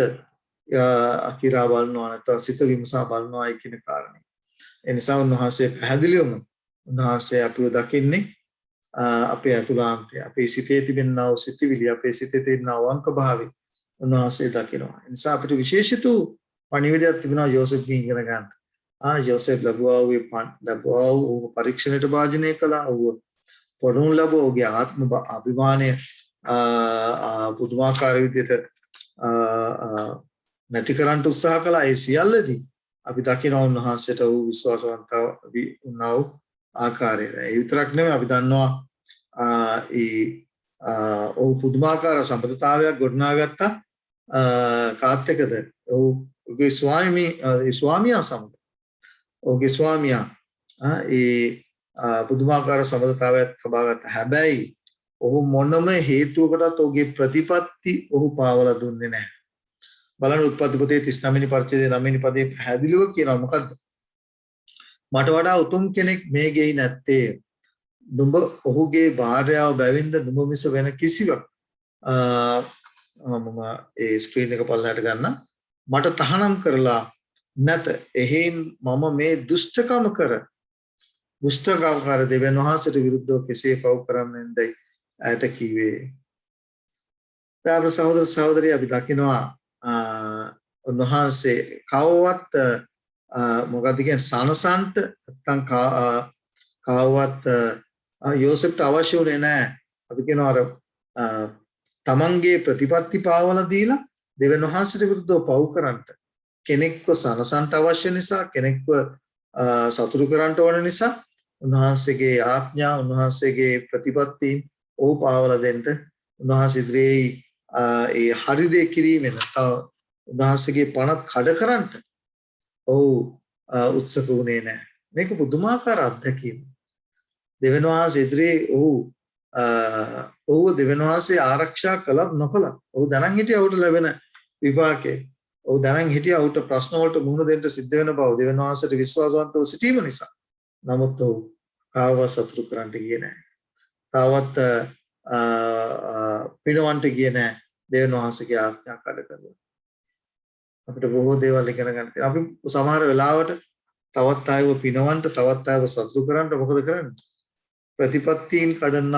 අකිරා බලනවා නැත්නම් සිත විමසා බලනවායි කියන කාරණේ. ඒ නිසා උන්වහන්සේ පැහැදිලිවම උන්වහන්සේ අපිව දකින්නේ අපේ අතුලාන්තය, අපේ සිතේ තිබෙනා වූ සිතිවිලි, අපේ සිතේ තියෙන අවංක භාවය උන්වහන්සේ දකිනවා. ඒ නිසා අපිට විශේෂිත පණිවිඩයක් තිබෙනවා යෝසෙෆ්ගෙන් ඉගෙන ගන්න. යෝසෙෆ් ලැබුවා වූ පරීක්ෂණයට භාජනය කළා. ඔහු පොඩුන් ලැබුවා. ඔහුගේ ආත්ම අභිමානය පුදුමාකාර විදිහට නැති කරන්න උත්සාහ කළා. ඒ සියල්ලදී අපි දකිනවා උන්වහන්සේට වූ විශ්වාසවන්ත වුණා වූ ආකාරය. ඒ විතරක් නෙමෙයි අපි දන්නවා ඔහු පුදුමාකාර සම්බන්ධතාවයක් ගොඩනගාගත්තා. කාත් එක්කද? ඔහුගේ ස්වාමියා සමග. ඔහුගේ ස්වාමියා පුදුමාකාර සම්බන්ධතාවයක් ලබාගත්තා. හැබැයි ඔහු මොනම හේතුවකටත් ඔහුගේ ප්‍රතිපත්ති ඔහු පාවලා දුන්නේ නැහැ. බලන්න උත්පත්ති පොතේ 39 වෙනි පරිච්ඡේදයේ 9 වෙනි පදයේ පැහැදිලිව කියනවා මොකද්ද? මට වඩා උතුම් කෙනෙක් මේ ගෙයි නැත්තේ. නුඹ ඔහුගේ භාර්යාව බැවින්ද නුඹ මිස වෙන කිසිවක් මම ඒ ස්ක්‍රීන් එක පල්ලයට ගන්න. මට තහනම් කරලා නැත. එහෙන් මම මේ දුෂ්ටකම දෙවියන් වහන්සේට විරුද්ධව කෙසේ පව් කරන්නේදයි ඇයට කිව්වේ. දායක සහෝදර සහෝදරිය අපි දකිනවා උන්වහන්සේ කවවත් මොකද කියන්නේ සනසන්ට නැත්නම් කවවත් යෝසෙෆ්ට අවශ්‍ය වුණේ නැහැ. අපි කියනවා අර තමන්ගේ ප්‍රතිපත්ති පාවලා දීලා දෙවියන් වහන්සේට විරුද්ධව පව් කරන්නට කෙනෙක්ව සනසන්ට අවශ්‍ය නිසා, කෙනෙක්ව සතුටු කරන්නට ඕන නිසා උන්වහන්සේගේ ආඥා, උන්වහන්සේගේ ප්‍රතිපත්තීන් ඔහු පාවලා දෙන්න උන්වහන්සේ ඉදිරියේ ඒ හරි දේ කිරීමෙන් උන්වහන්සේගේ පණත් කඩ කරන්නට ඔහු උත්සුක වුණේ නැහැ. මේක පුදුමාකාර අත්දැකීමක්. දෙවියන් වහන්සේ ඉදිරියේ ඔහු දෙවියන් වහන්සේ ආරක්ෂා කළත් නොකළත් ඔහු දැනන් හිටියා ඔහුට ලැබෙන විපාකේ. ඔහු දැනන් හිටියා ඔහුට ප්‍රශ්න වලට මුහුණ දෙන්න සිද්ධ වෙන බව දෙවියන් වහන්සේට විශ්වාසවන්තව සිටීම නිසා. නමුත් ඔහු කාවවත් සතුටු කරන්න ගියේ නැහැ. තාවත් පිනවන්ට ගියේ නැහැ. දෙවියන් වහන්සේගේ ආඥා කඩ කළා. අපිට බොහෝ දේවල් ඉගෙන ගන්න තියෙනවා. අපි සමහර වෙලාවට තවත් අයව පිනවන්න, තවත් අයව සතුටු කරන්න මොකද කරන්නේ? ප්‍රතිපත්තීන් කඩන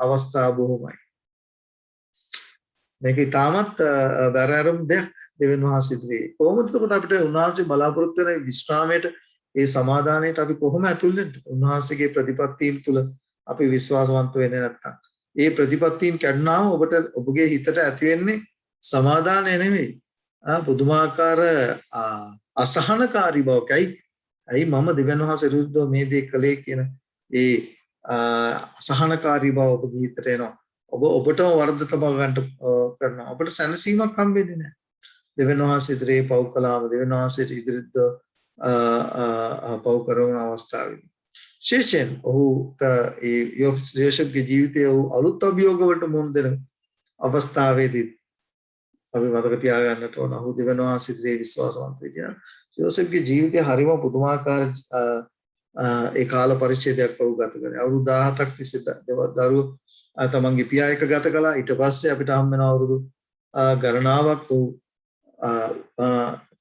අවස්ථා බොහෝමයි. මේක ඉතාමත් බැරෑරුම් දෙයක් දෙවියන් වහන්සේ ඉදිරියේ. කොහොමද එතකොට අපිට උන්වහන්සේ බලාපොරොත්තු වෙන විශ්‍රාමයට ඒ සමාදානයට අපි කොහොම ඇතුල් වෙන්නේ? උන්වහන්සේගේ ප්‍රතිපත්තීන් තුල අපි විශ්වාසවන්ත වෙන්නේ නැත්නම්. ඒ ප්‍රතිපත්තීන් කැඩුනාම ඔබට ඔබගේ හිතට ඇති වෙන්නේ සමාදානය නෙමෙයි. පුදුමාකාර අසහනකාරී බවකයි. ඇයි මම දෙවියන් වහන්සේ විරුද්ධව මේ දේ කළේ කියන ඒ අසහනකාරී බව ඔබගේ හිතට එනවා. ඔබටම වරද තබා ගන්න කරනවා. ඔබට සැනසීමක් හම්බෙන්නේ නැහැ. දෙවියන් වහන්සේ ඉදිරියේ පව් කළාම දෙවියන් වහන්සේට ඉදිරියට පව් කරන අවස්ථාවේදී විශේෂයෙන් ඔහුට ඒ යෝසෙෆ්ගේ ජීවිතයේ අලුත් අභියෝග වලට මුහුණ දෙන අවස්ථාවේදී අපි මතක තියාගන්නට ඕන ඔහු දෙවියන් වහන්සේ ඉදිරියේ විශ්වාසවන්ත වෙන්න. යෝසෙෆ්ගේ ජීවිතය හරිම පුදුමාකාර ඒ කාල පරිච්ඡේදයක් ඔහු ගත කරේ. අවුරුදු 17ක් තිස්සේ දරුවෝ තමන්ගේ පියා එක්ක ගත කළා. ඊට පස්සේ අපිට හම් වෙන අවුරුදු ගණනාවක් ඔහු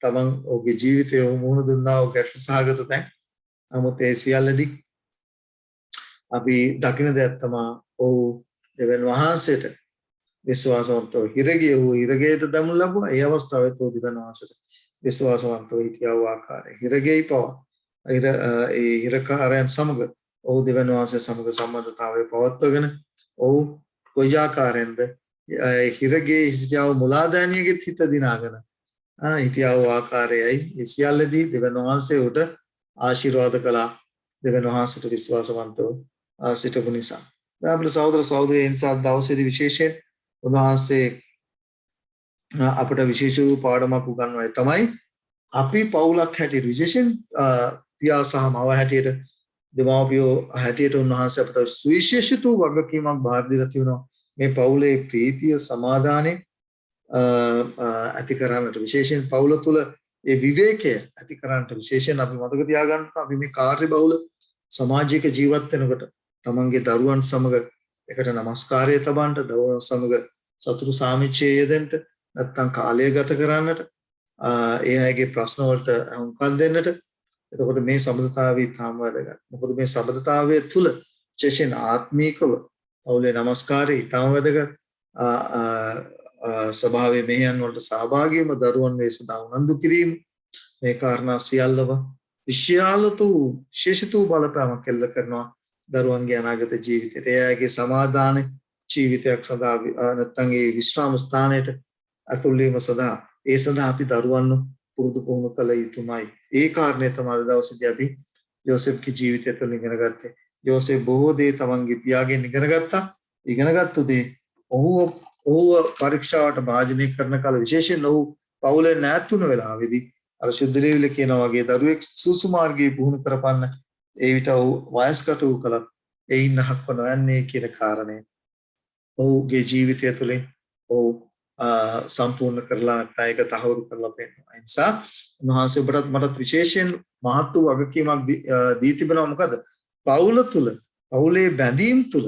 තමන් ඔහුගේ ජීවිතය මුහුණ දුන්නා ඔහු ගැටළු සහගත තැන්. නමුත් ඒ සියල්ලදී අපි දකින දෙයක් තමයි ඔහු දෙවියන් වහන්සේට විශ්වාසවන්තව හිරගිය වූ හිරගයට දමු ලැබුවා. ඒ අවස්ථාවේ තෝ දෙවියන් වහන්සේට විශ්වාසවන්තව හිටියා වූ ආකාරය. හිරගෙයි පවා ඒ හිරකාරයන් සමග ඔහු දෙවියන් වහන්සේ සමග සම්බන්ධතාවය පවත්වගෙන ඔහු කොයි ආකාරයෙන්ද හිරගේ හිටියා වූ මුලාදෑනියගෙත් හිත දිනාගෙන හිටියා වූ ආකාරයයි ඒ සියල්ලදී දෙවියන් වහන්සේ උට ආශිර්වාද කළා. දෙවියන් වහන්සේට විශ්වාසවන්තව සිටපු නිසා. දැන් අපේ සහෝදර සහෝදරියන් නිසා දවසේදී විශේෂයෙන් උන්වහන්සේ අපට විශේෂ වූ පාඩමක් උගන්වන්නේ තමයි අපි පවුලක් හැටියට විශේෂයෙන් පියා සහ මව හැටියට දෙමාපියෝ හැටියට උන්වහන්සේ අපට සුවිශේෂිත වගකීමක් බාර දීලා තියෙනවා. මේ පවුලේ ප්‍රීතිය සමාදානය ඇති කරන්නට විශේෂයෙන් පවුල තුල ඒ විවේකය ඇති කරන්නට විශේෂයෙන් අපි මතක තියාගන්න අපි මේ කාර්ය බහුල සමාජයක ජීවත් වෙනකොට තමන්ගේ දරුවන් සමග එකට নমස්කාරය තබන්නට දරුවන් සමග සතුටු සාමිච්චයේ යෙදෙන්න නැත්නම් කාලය ගත කරන්නට ඒ අයගේ ප්‍රශ්න වලට උත්තර දෙන්නට එතකොට මේ සම්බන්ධතාවය තාම වැදගත්. මොකද මේ සම්බන්ධතාවය තුල විශේෂයෙන් ආත්මීකව පවුලේ নমස්කාරය ඊටම වැදගත්. ස්වභාවයේ මෙහෙයන් වලට සහභාගී වීම දරුවන් වේ සදා උනන්දු කිරීම මේ කාරණා සියල්ලම විශේෂිත බලපෑමක් එල්ල කරනවා දරුවන්ගේ අනාගත ජීවිතයට. එයාගේ සමාදාන ජීවිතයක් සඳහා නැත්නම් ඒ විශ්‍රාම ස්ථානයට අතුල් වීම සඳහා ඒ සඳහා අපි දරුවන්ව පුරුදු පුහුණු කළ යුතුමයි. ඒ කාරණේ තමයි දවසේදී අපි යෝසෙෆ්ගේ ජීවිතය තුළ ඉගෙන ගත්තේ. යෝසෙෆ් බොහෝ දේ තමන්ගේ පියාගෙන් ඉගෙන ගත්තා. ඉගෙනගත්තු දේ ඔහුව පරීක්ෂාවට භාජනය කරන කාල විශේෂයෙන් ඔහු පවුලෙන් ඈත් වුණ වෙලාවේදී අර ශුද්ධ ලේවිල කියනා වගේ දරුවෙක් සුසු මාර්ගයේ පුහුණු කරපන්න ඒ විට ඔහු වයස්ගත වූ කලක් එයින් අහක්ව නොයන්නේ කියන කාරණය ඔහුගේ ජීවිතය තුළින් ඔහු සම්පූර්ණ කරලා නැත්නම් ඒක තහවුරු කරලා පෙන්නනවා. ඒ නිසා උන්වහන්සේ ඔබට මටත් විශේෂයෙන් මහත් වූ වගකීමක් දී තිබෙනවා. මොකද පවුල තුල පවුලේ බැඳීම් තුල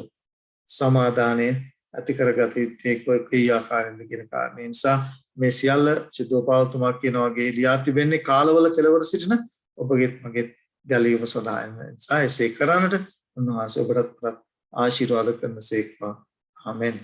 සමාදානය ඇති කරගත යුත්තේ කොයි ආකාරයෙන්ද කියන කාරණේ. ඒ නිසා මේ සියල්ල චුද්ධෝපාවතුමා කියන වගේ ලියා තිබෙන්නේ කාලවල කෙලවර සිටින ඔබගේ මගේ ගැලීම සඳහා. ඒ නිසා එසේ කරන්නට උන්වහන්සේ ඔබට ආශිර්වාද කරනසේක්වා. ආමෙන්.